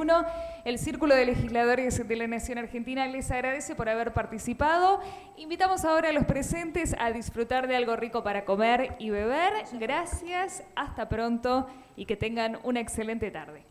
El Círculo de Legisladores de la Nación Argentina les agradece por haber participado. Invitamos ahora a los presentes a disfrutar de algo rico para comer y beber. Gracias, hasta pronto y que tengan una excelente tarde.